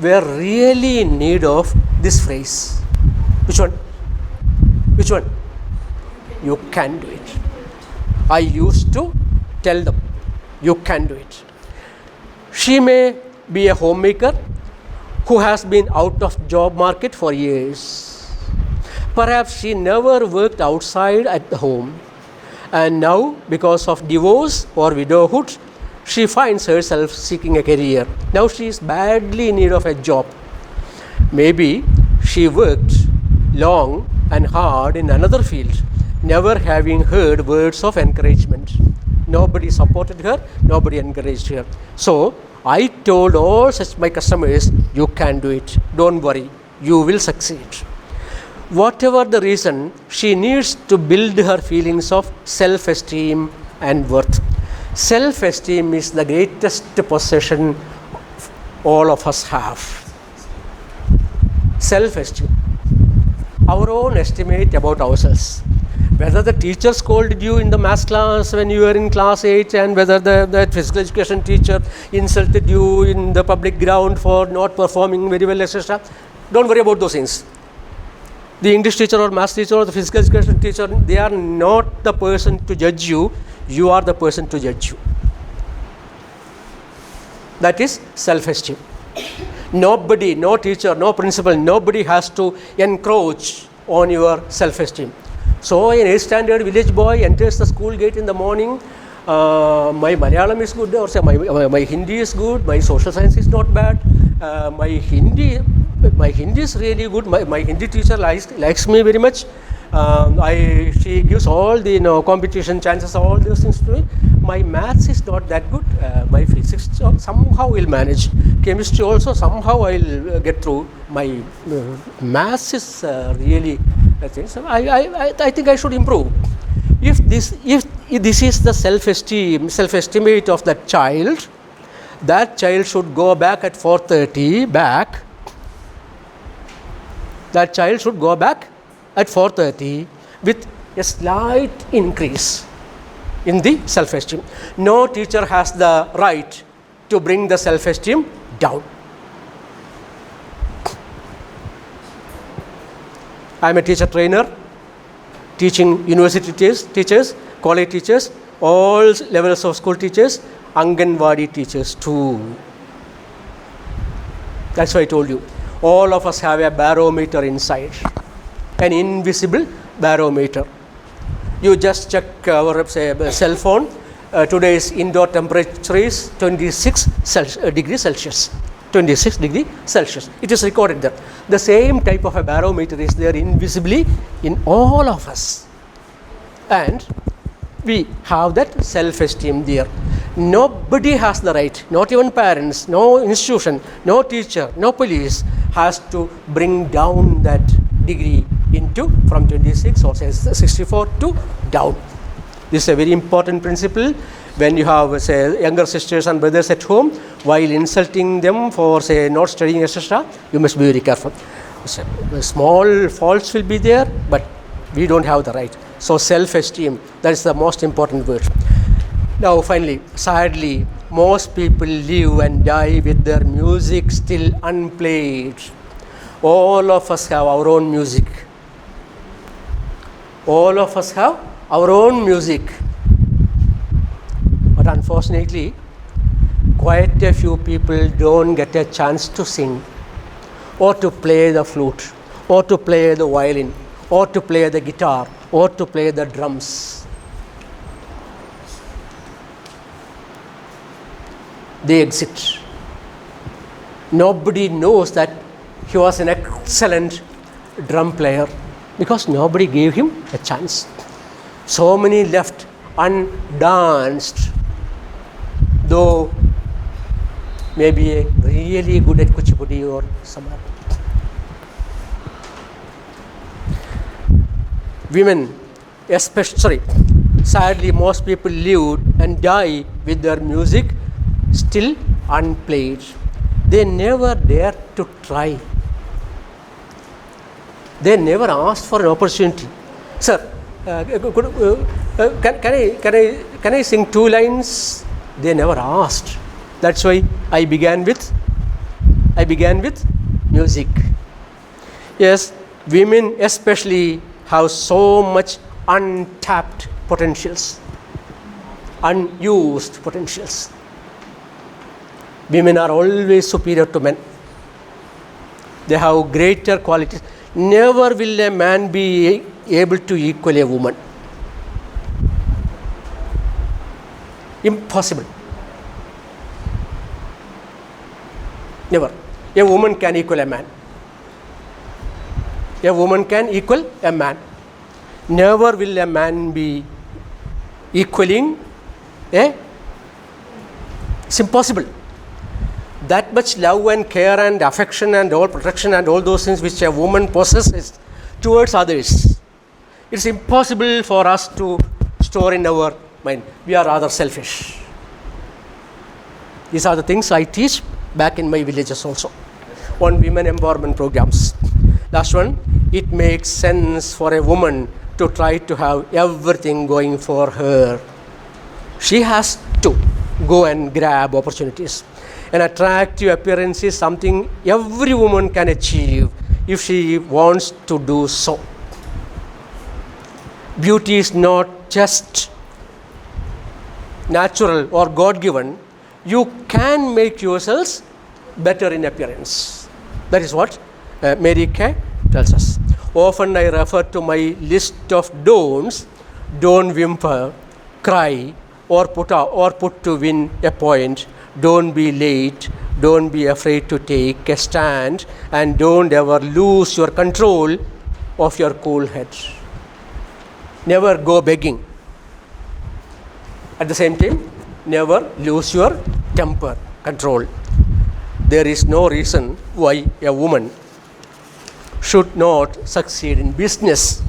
were really in need of this phrase. Which one? Which one? You can do it. I used to tell them, you can do it. She may be a homemaker who has been out of job market for years. Perhaps she never worked outside at the home, and now because of divorce or widowhood, she finds herself seeking a career. Now she is badly in need of a job. Maybe she worked long and hard in another field, never having heard words of encouragement. Nobody supported her, nobody encouraged her. So I told all such my customers, you can do it. Don't worry, you will succeed. Whatever the reason, she needs to build her feelings of self-esteem and worth. Self-esteem is the greatest possession all of us have. Self-esteem. Our own estimate about ourselves. Whether the teacher scolded you in the maths class when you were in class 8, and whether the physical education teacher insulted you in the public ground for not performing very well, etc. Don't worry about those things. The English teacher or maths teacher or the physical education teacher, they are not the person to judge you. You are the person to judge you. That is self-esteem. Nobody, no teacher, no principal, nobody has to encroach on your self-esteem. So an 8th standard village boy enters the school gate in the morning. My Malayalam is good, or say my Hindi is good, my social science is not bad, my Hindi is really good. My Hindi teacher likes me very much. She gives all the competition chances, all those things to me. My maths is not that good. My physics somehow will manage. Chemistry also somehow I'll get through. My maths is really I think I should improve. If this is the self-estimate of that child should go back at 4:30 back. That child should go back at 4:30 with a slight increase in the self-esteem. No teacher has the right to bring the self-esteem down. I am a teacher trainer, teaching university teachers, college teachers, all levels of school teachers, Anganwadi teachers too. That's why I told you. All of us have a barometer inside, an invisible barometer. You just check our cell phone. Today's indoor temperature is 26 degrees Celsius. 26 degrees Celsius. It is recorded there. The same type of a barometer is there invisibly in all of us. And we have that self-esteem there. Nobody has the right, not even parents, no institution, no teacher, no police has to bring down that degree into from 26 or say 64 to down. This is a very important principle. When you have, say, younger sisters and brothers at home, while insulting them for, say, not studying, etc., you must be very careful. So, small faults will be there, but we don't have the right. So, self-esteem, that is the most important word. Now, finally, sadly, most people live and die with their music still unplayed. All of us have our own music. All of us have our own music. But unfortunately, quite a few people don't get a chance to sing, or to play the flute, or to play the violin, or to play the guitar, or to play the drums. They exit. Nobody knows that he was an excellent drum player because nobody gave him a chance. So many left undanced, though maybe really good at kuchipudi or some other. Women, especially, sadly, most people live and die with their music still unplayed. They never dare to try. They never asked for an opportunity. Sir, can I sing 2 lines? They never asked. That's why I began with music. Yes, women especially have so much untapped potentials, unused potentials. Women are always superior to men. They have greater qualities. Never will a man be able to equal a woman. Impossible. Never. A woman can equal a man. A woman can equal a man. Never will a man be equaling a. It's impossible. That much love and care and affection and all protection and all those things which a woman possesses towards others, it's impossible for us to store in our mind. We are rather selfish. These are the things I teach back in my villages also on women empowerment programs. Last one, it makes sense for a woman to try to have everything going for her. She has to go and grab opportunities. An attractive appearance is something every woman can achieve if she wants to do so. Beauty is not just natural or God-given. You can make yourselves better in appearance. That is what Mary Kay tells us. Often I refer to my list of don'ts. Don't whimper, cry, or put to win a point. Don't be late, don't be afraid to take a stand, and don't ever lose your control of your cool head. Never go begging. At the same time, never lose your temper, control. There is no reason why a woman should not succeed in business.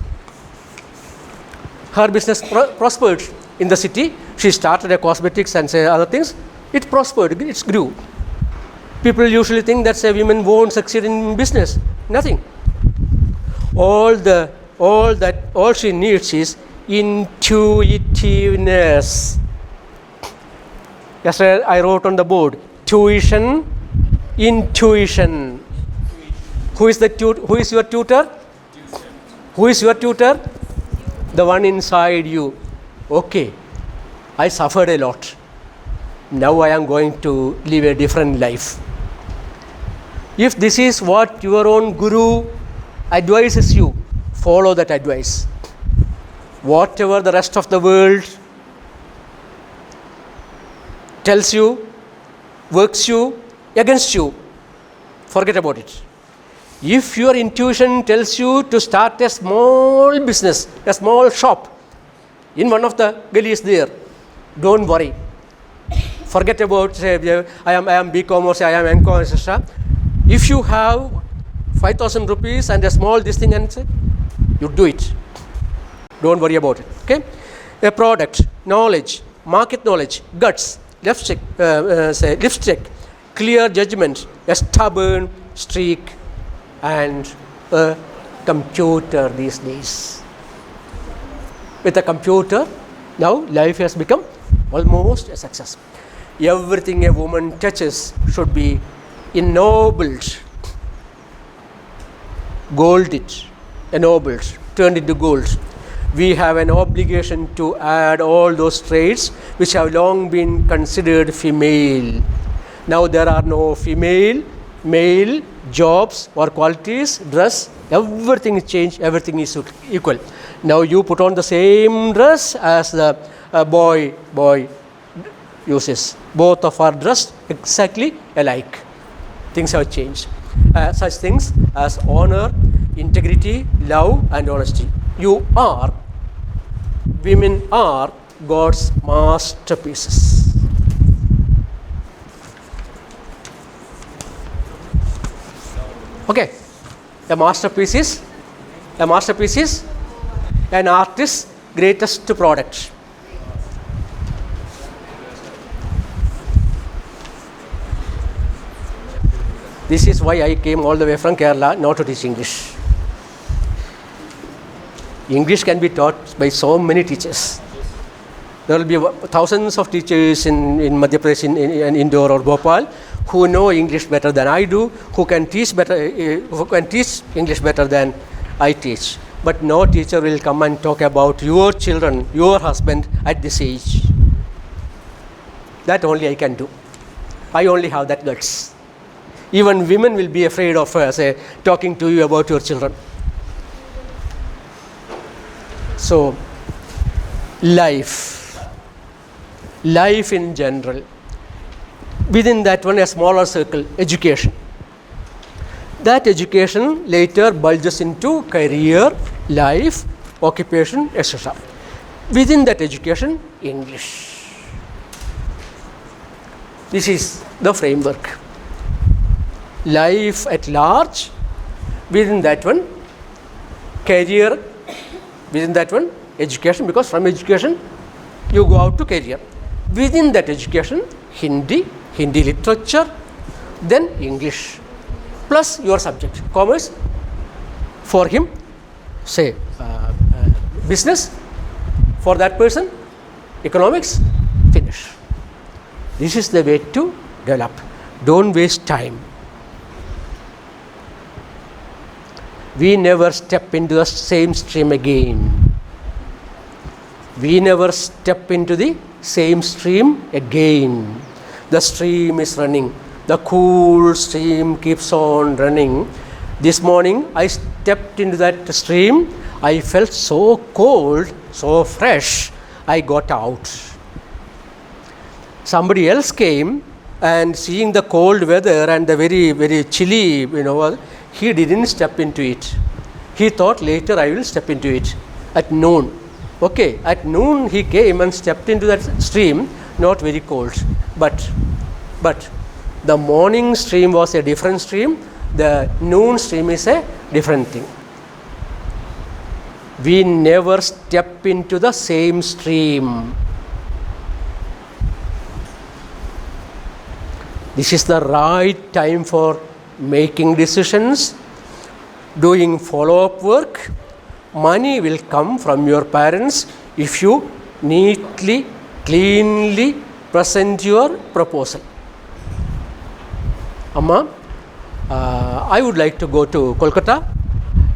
Her business prospered in the city. She started a cosmetics and say other things. It prospered, it grew. People usually think that a woman won't succeed in business. Nothing. All she needs is intuitiveness. Yesterday I wrote on the board, tuition, intuition. Who is your tutor? Who is your tutor? The one inside you. Okay, I suffered a lot. Now I am going to live a different life. If this is what your own guru advises you, follow that advice. Whatever the rest of the world tells you, works you, against you, forget about it. If your intuition tells you to start a small business, a small shop in one of the gullies there, don't worry. Forget about say I am BCom or say I am MCom, etc. If you have 5,000 rupees and a small this thing and say, you do it. Don't worry about it. Okay? A product, knowledge, market knowledge, guts, lipstick, clear judgment, a stubborn streak, and a computer these days. With a computer, now life has become almost a success. Everything a woman touches should be ennobled, golded, ennobled, turned into gold. We have an obligation to add all those traits which have long been considered female. Now there are no female, male, jobs or qualities, dress, everything is changed, everything is equal. Now you put on the same dress as the boy uses. Both of are dressed exactly alike. Things have changed. Such things as honor, integrity, love and honesty. Women are God's masterpieces. Okay, a masterpiece is an artist's greatest product. This is why I came all the way from Kerala not to teach English. English can be taught by so many teachers. There will be thousands of teachers in Madhya Pradesh, in Indore or Bhopal, who know English better than I do, who can teach English better than I teach. But no teacher will come and talk about your children, your husband at this age. That only I can do. I only have that guts. Even women will be afraid of talking to you about your children. So, life in general. Within that one, a smaller circle, education. That education later bulges into career, life, occupation, etc. Within that education, English. This is the framework. Life at large, within that one, career, within that one, education, because from education you go out to career. Within that education, Hindi literature, then English, plus your subject. Commerce, for him, say business, for that person, economics, finish. This is the way to develop. Don't waste time. We never step into the same stream again. We never step into the same stream again. The stream is running. The cool stream keeps on running. This morning I stepped into that stream. I felt so cold, so fresh. I got out. Somebody else came and seeing the cold weather and the very, very chilly, he didn't step into it. He thought later I will step into it at noon. Okay, at noon he came and stepped into that stream, not very cold. But the morning stream was a different stream. The noon stream is a different thing. We never step into the same stream. This is the right time for making decisions, doing follow-up work. Money will come from your parents if you neatly, cleanly present your proposal. Amma, I would like to go to Kolkata.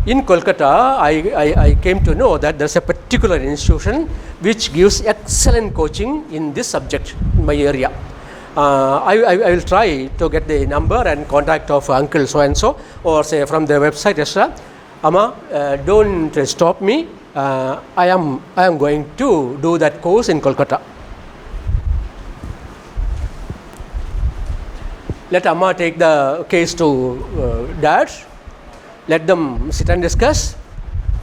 In Kolkata, I came to know that there's a particular institution which gives excellent coaching in this subject in my area. I will try to get the number and contact of uncle so and so, or say from the website, etc. Amma, don't stop me. I am going to do that course in Kolkata. Let Amma take the case to Dad. Let them sit and discuss.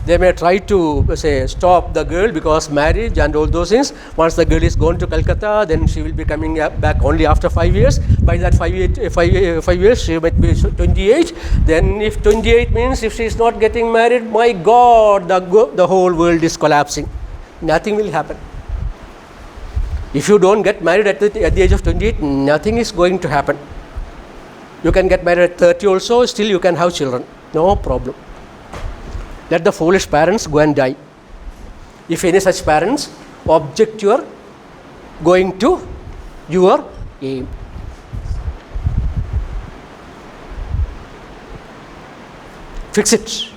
They may try to say stop the girl because marriage and all those things. Once the girl is gone to Calcutta, then she will be coming back only after 5 years. By that 5 years, she might be 28. Then if 28 means if she is not getting married, my God, the whole world is collapsing. Nothing will happen. If you don't get married at the age of 28, nothing is going to happen. You can get married at 30 also, still you can have children. No problem. Let the foolish parents go and die. If any such parents object your going to your aim. Fix it.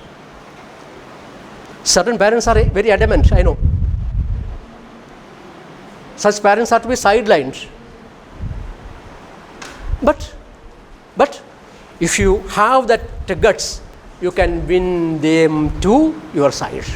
Certain parents are very adamant, I know. Such parents are to be sidelined. But if you have that guts, you can win them to your side.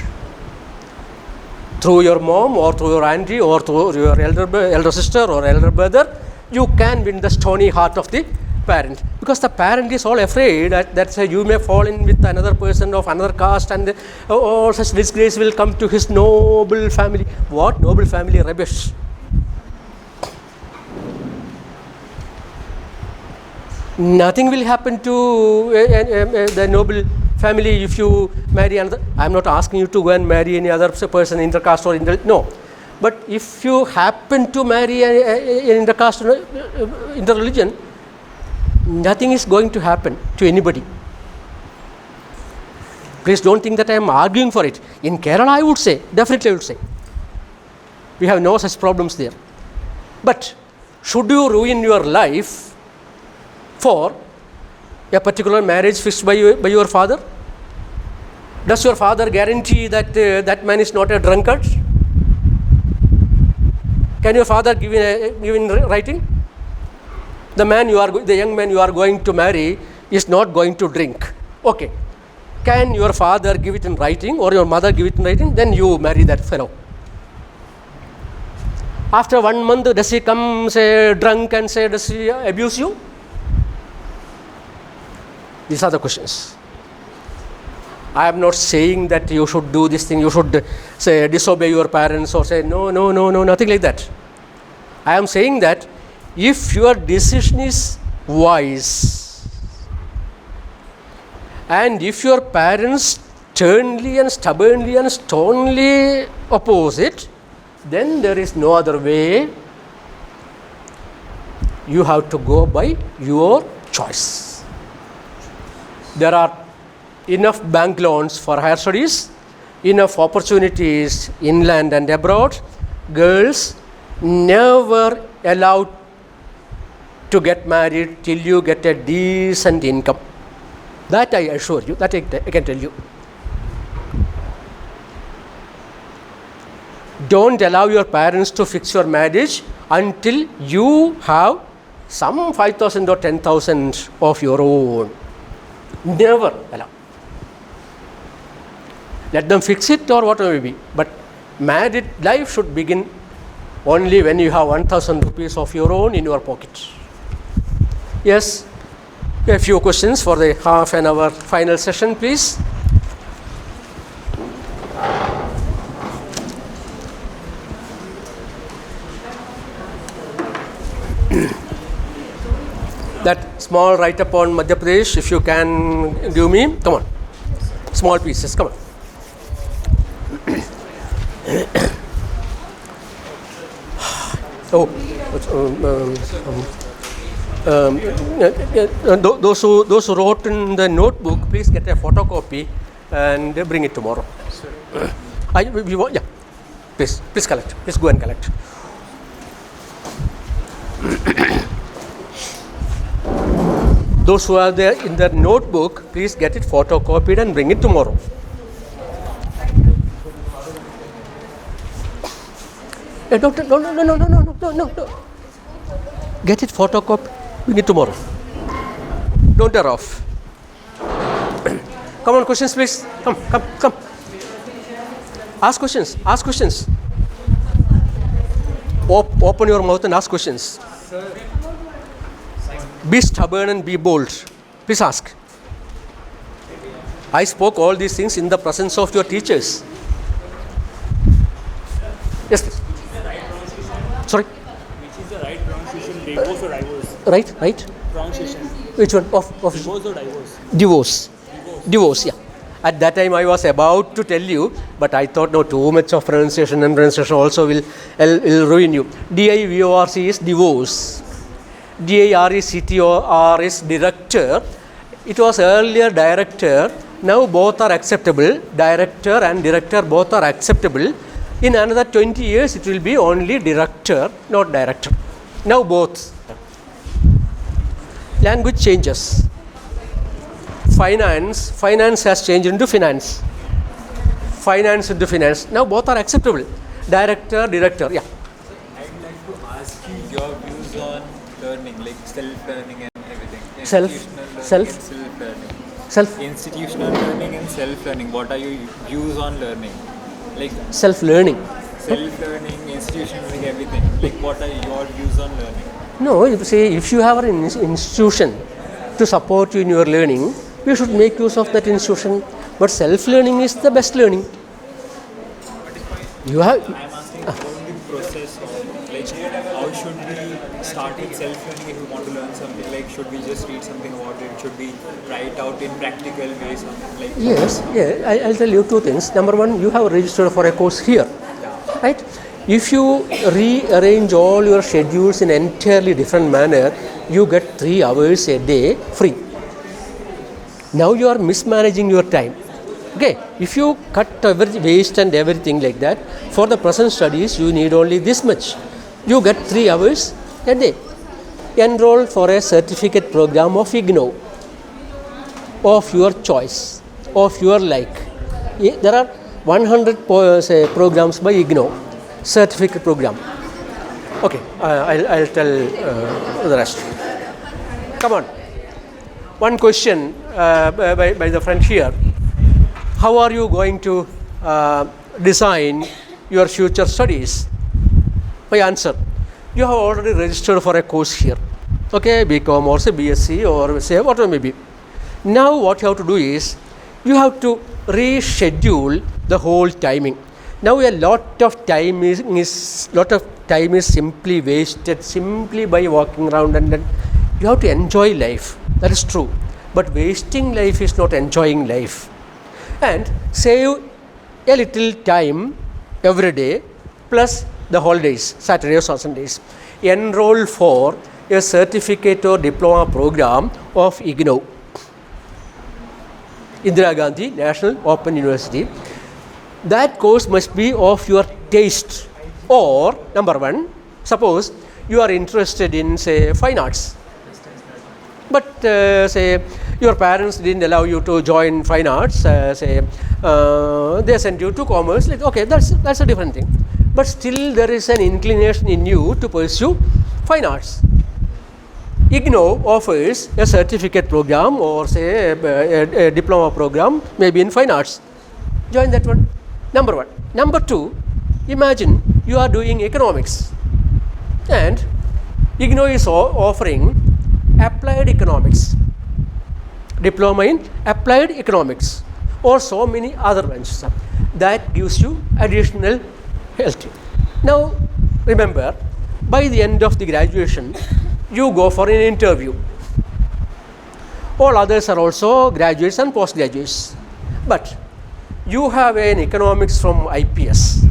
Through your mom or through your auntie or through your elder sister or elder brother, you can win the stony heart of the parent. Because the parent is all afraid that you may fall in with another person of another caste and all such disgrace will come to his noble family. What noble family? Rubbish. Nothing will happen to the noble family if you marry another. I am not asking you to go and marry any other person, intercaste or no. But if you happen to marry an intercaste or interreligion, nothing is going to happen to anybody. Please don't think that I am arguing for it. In Kerala, I would say, definitely I would say, we have no such problems there. But should you ruin your life for a particular marriage fixed by your father? Does your father guarantee that that man is not a drunkard? Can your father give in writing? The young man you are going to marry is not going to drink. Okay. Can your father give it in writing or your mother give it in writing? Then you marry that fellow. After 1 month, does he come say drunk and say does he abuse you? These are the questions. I am not saying that you should do this thing, you should say disobey your parents or say no, nothing like that. I am saying that if your decision is wise and if your parents sternly and stubbornly and sternly oppose it, then there is no other way. You have to go by your choice. There are enough bank loans for higher studies, enough opportunities inland and abroad. Girls never allowed to get married till you get a decent income. That I assure you, that I can tell you. Don't allow your parents to fix your marriage until you have some 5,000 or 10,000 of your own. Never allow. Let them fix it or whatever it may be. But married life should begin only when you have 1,000 rupees of your own in your pocket. Yes, a few questions for the half an hour final session, please. That small write-up on Madhya Pradesh, if you can give me, come on. Small pieces, come on. Those who wrote in the notebook, please get a photocopy and bring it tomorrow. Yeah, please collect. Please go and collect. Those who are there in their notebook, please get it photocopied and bring it tomorrow. No. Get it photocopied, bring it tomorrow. Don't tear off. Come on, questions please. Come. Ask questions. Open your mouth and ask questions. Be stubborn and be bold. Please ask. I spoke all these things in the presence of your teachers. Yes, please. Sorry? Which is the right pronunciation, divorce or divorce? Right? Pronunciation, Which one? Of divorce or divorce? Divorce, yeah. At that time I was about to tell you, but I thought no, too much of pronunciation and pronunciation also will ruin you. DIVORC is divorce. DIRECTOR is director. It was earlier director. Now both are acceptable. Director and director both are acceptable. In another 20 years it will be only director, not director. Now both. Language changes. Finance has changed into finance. Finance into finance. Now both are acceptable. Director, yeah. I'd like to ask you your views on learning, like self-learning and everything. Institutional learning and self-learning. What are your views on learning? Like Self-learning, institutional learning, everything. Like what are your views on learning? No, if you have an institution to support you in your learning, you should make use of that institution. But self-learning is the best learning. You have. I'm asking about the process of like how should we start with self-learning if we want to learn something? Like should we just read something about it? Should we try it out in practical ways? Like Yes, I'll tell you two things. Number one, you have registered for a course here, right? If you rearrange all your schedules in an entirely different manner, you get 3 hours a day free. Now you are mismanaging your time. Okay, if you cut waste and everything like that, for the present studies you need only this much. You get 3 hours a day. Enroll for a certificate program of IGNOU, of your choice, of your like. There are 100 programs by IGNOU, certificate program. Okay, I'll tell the rest. Come on. One question by the friend here. How are you going to design your future studies? My answer. You have already registered for a course here. Okay, BCom or say BSc or say whatever may be. Now what you have to do is, you have to reschedule the whole timing. Now a lot of time is simply wasted simply by walking around, and then you have to enjoy life. That is true. But wasting life is not enjoying life. And save a little time every day plus the holidays, Saturdays or Sundays. Enroll for a certificate or diploma program of IGNOU, Indira Gandhi National Open University. That course must be of your taste. Or number one, suppose you are interested in say fine arts, but say your parents didn't allow you to join fine arts, they sent you to commerce. Like, okay, that's a different thing. But still there is an inclination in you to pursue fine arts. IGNOU offers a certificate program or say a diploma program, maybe in fine arts. Join that one. Number one. Number two, imagine you are doing economics and IGNOU is offering applied economics, diploma in applied economics, or so many other branches. That gives you additional health. Now remember, by the end of the graduation, you go for an interview. All others are also graduates and postgraduates. But you have an economics from IPS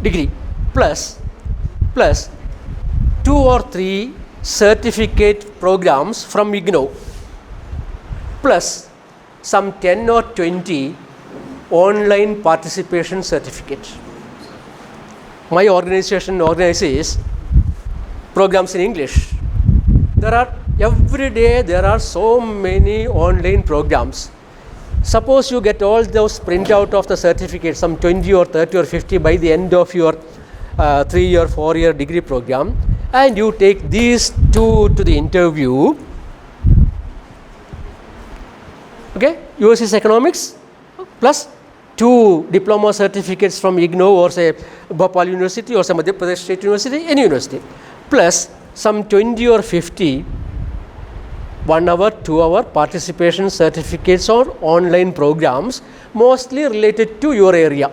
degree plus 2 or 3 certificate programs from IGNOU plus some 10 or 20 online participation certificates. My organization organizes programs in English. Every day there are so many online programs. Suppose you get all those printout of the certificates, some 20 or 30 or 50 by the end of your 3-year, 4-year degree program, and you take these 2 to the interview. Okay, yours is economics plus 2 diploma certificates from IGNOU or say Bhopal University or some Madhya Pradesh State University, any university, plus some 20 or 50 1 hour, 2 hour participation certificates or online programs, mostly related to your area.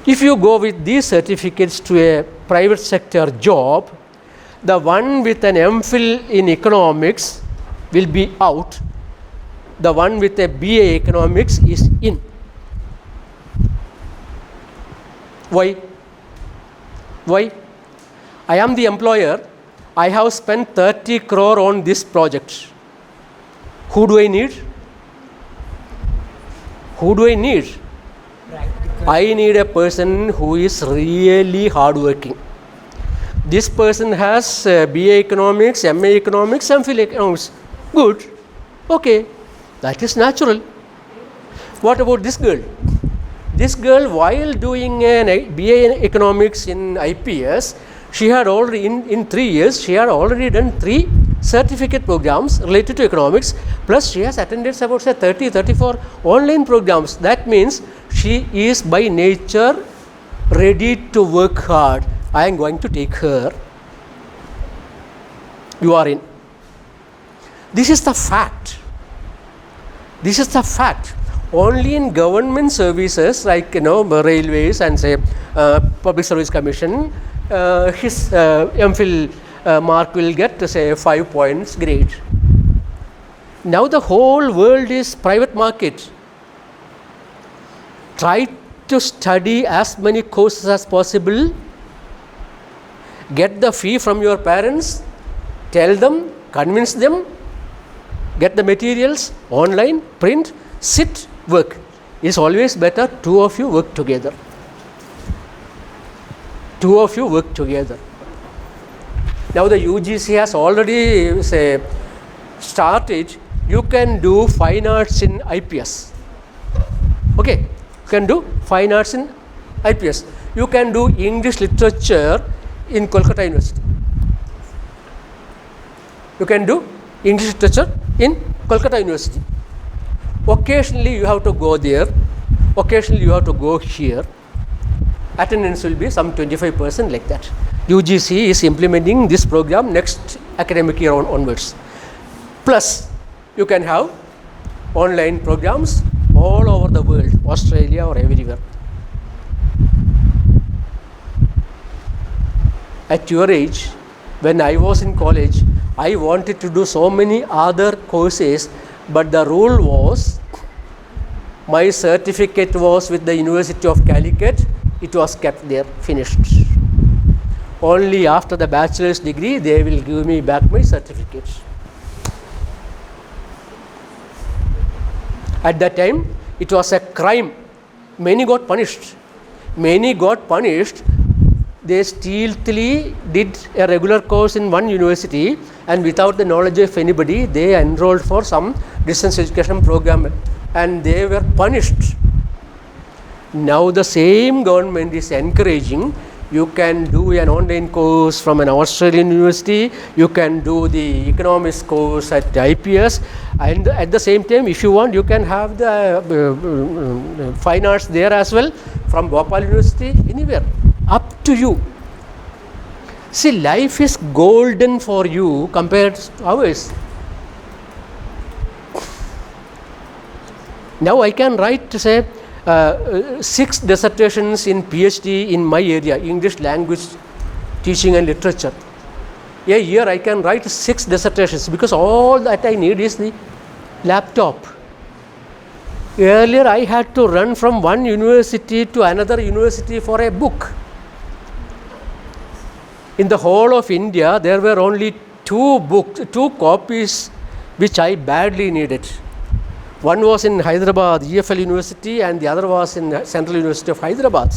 If you go with these certificates to a private sector job, the one with an MPhil in economics will be out. The one with a BA economics is in. Why? Why? I am the employer. I have spent 30 crore on this project. Who do I need? Who do I need? I need a person who is really hardworking. This person has BA economics, MA economics, MPhil economics. Good. Okay. That is natural. What about this girl? This girl, while doing an BA economics in IPS, she had already, in 3 years, she had already done 3 certificate programs related to economics, plus she has attended about say 30, 34 online programs. That means she is by nature ready to work hard. I am going to take her. You are in. This is the fact. This is the fact. Only in government services like railways and say Public Service Commission, his MPhil mark will get say 5 points grade. Now the whole world is private market. Try to study as many courses as possible. Get the fee from your parents. Tell them, convince them. Get the materials online, print, sit, work. It's always better 2 of you work together. 2 of you work together. Now the UGC has already say started. You can do fine arts in IPS. Okay, you can do fine arts in IPS. You can do English literature in Kolkata University. You can do English literature in Kolkata University. Occasionally you have to go there. Occasionally you have to go here. Attendance will be some 25% like that. UGC is implementing this program next academic year onwards. Plus, you can have online programs all over the world, Australia or everywhere. At your age, when I was in college, I wanted to do so many other courses, but the rule was my certificate was with the University of Calicut. It was kept there, finished. Only after the bachelor's degree, they will give me back my certificate. At that time, it was a crime. Many got punished. Many got punished. They stealthily did a regular course in one university, and without the knowledge of anybody, they enrolled for some distance education program, and they were punished. Now the same government is encouraging. You can do an online course from an Australian university. You can do the economics course at IPS, and at the same time, if you want, you can have the fine arts there as well from Bhopal University, anywhere. Up to you. See, life is golden for you compared to ours. Now I can write to say 6 dissertations in PhD in my area, English language teaching and literature. A year I can write 6 dissertations because all that I need is the laptop. Earlier I had to run from one university to another university for a book. In the whole of India, there were only 2 copies which I badly needed. One was in Hyderabad, EFL University, and the other was in Central University of Hyderabad.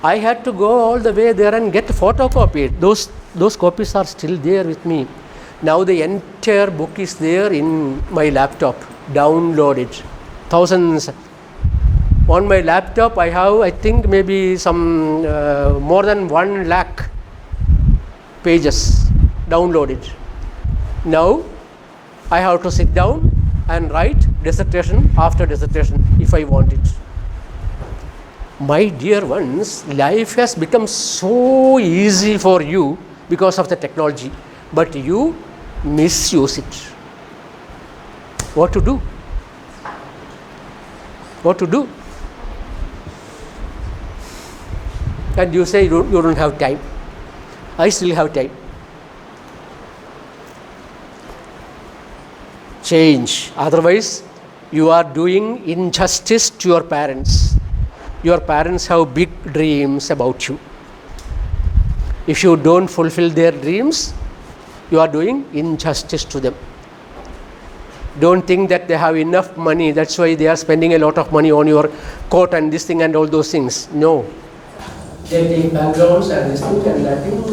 I had to go all the way there and get photocopied. Those copies are still there with me. Now the entire book is there in my laptop, downloaded. Thousands. On my laptop, I have, I think, maybe some more than 1 lakh pages downloaded. Now I have to sit down and write dissertation after dissertation if I want it. My dear ones, life has become so easy for you because of the technology, but you misuse it. What to do? What to do? And you say you don't have time. I still have time. Change. Otherwise, you are doing injustice to your parents. Your parents have big dreams about you. If you don't fulfill their dreams, you are doing injustice to them. Don't think that they have enough money, that's why they are spending a lot of money on your coat and this thing and all those things. No. They take backgrounds and this thing and that thing.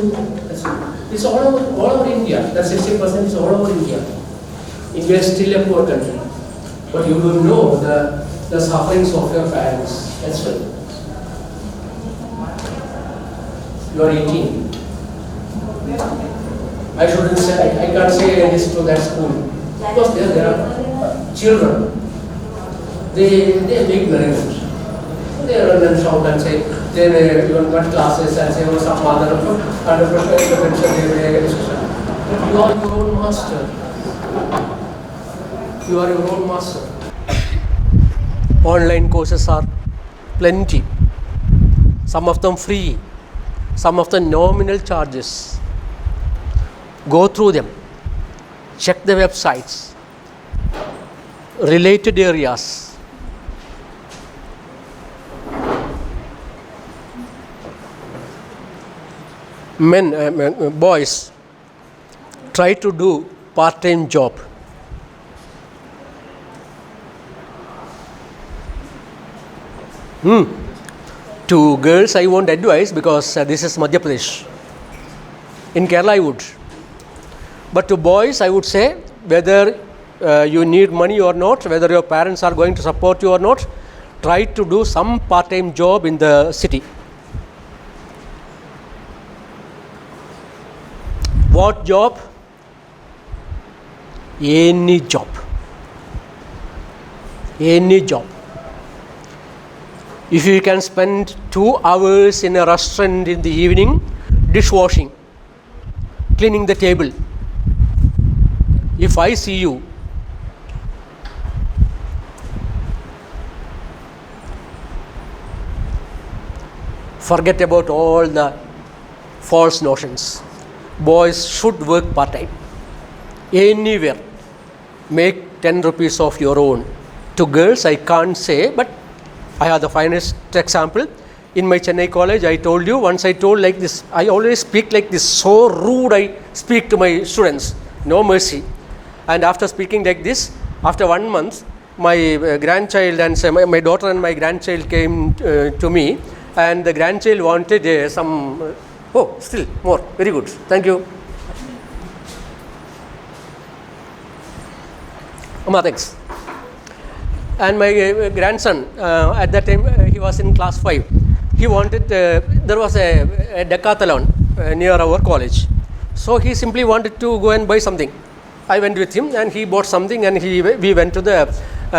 It's all over India. That 60% is all over India. India is still a poor country. But you don't know the sufferings of your parents. That's why. You are 18. I shouldn't say, I can't say this to that school. Because there are children. They make merriment. They run and shout and say, they may even cut classes and say, oh, some other under but you are your own master. You are your own master. Online courses are plenty. Some of them free. Some of them nominal charges. Go through them. Check the websites. Related areas. Boys, try to do part-time job. To girls, I won't advise because this is Madhya Pradesh. In Kerala, I would. But to boys, I would say whether you need money or not, whether your parents are going to support you or not, try to do some part-time job in the city. What job? Any job. Any job. If you can spend 2 hours in a restaurant in the evening, dishwashing, cleaning the table. If I see you, forget about all the false notions. Boys should work part-time. Anywhere. Make 10 rupees of your own. To girls, I can't say, but I have the finest example. In my Chennai college, I told you, once I told like this, I always speak like this, so rude I speak to my students, no mercy. And after speaking like this, after 1 month, my grandchild and my daughter and my grandchild came to me, and the grandchild wanted some, still more, very good, thank you. Thanks. And my grandson, at that time he was in class 5. He wanted, there was a decathlon near our college. So he simply wanted to go and buy something. I went with him and he bought something and we went to the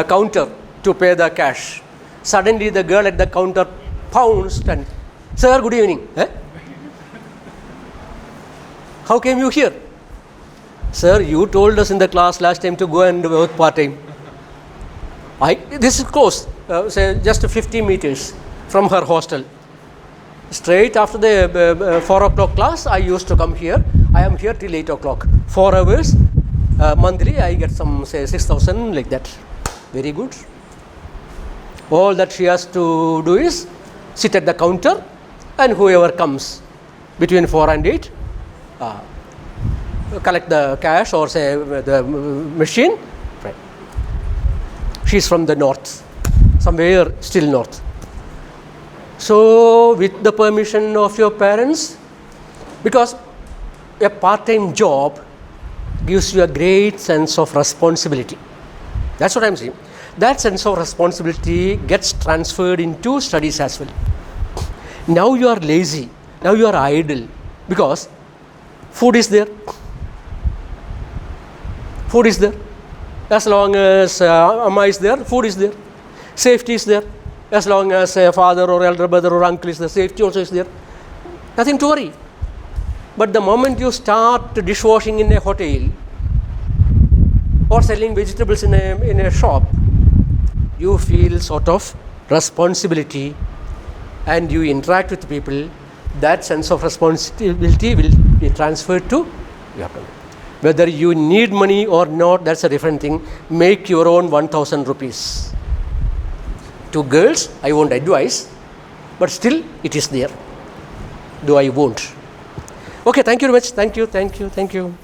counter to pay the cash. Suddenly the girl at the counter pounced and, "Sir, good evening." How came you here? "Sir, you told us in the class last time to go and work part-time." This is close, say just 50 meters from her hostel. Straight after the 4 o'clock class, I used to come here. I am here till 8 o'clock. 4 hours monthly, I get some, say 6,000 like that. Very good. All that she has to do is sit at the counter, and whoever comes between 4 and 8, collect the cash or say the machine. Right. She's from the north, somewhere still north. So with the permission of your parents, because a part-time job gives you a great sense of responsibility. That's what I'm saying. That sense of responsibility gets transferred into studies as well. Now you are lazy, now you are idle, because food is there. Food is there. As long as Amma is there, food is there. Safety is there. As long as a father or elder brother or uncle is there, safety also is there. Nothing to worry. But the moment you start dishwashing in a hotel, or selling vegetables in a shop, you feel sort of responsibility and you interact with people. That sense of responsibility will be transferred to your family. Whether you need money or not, that's a different thing. Make your own 1,000 rupees. To girls, I won't advise, but still it is there, though I won't. Okay, thank you very much. Thank you.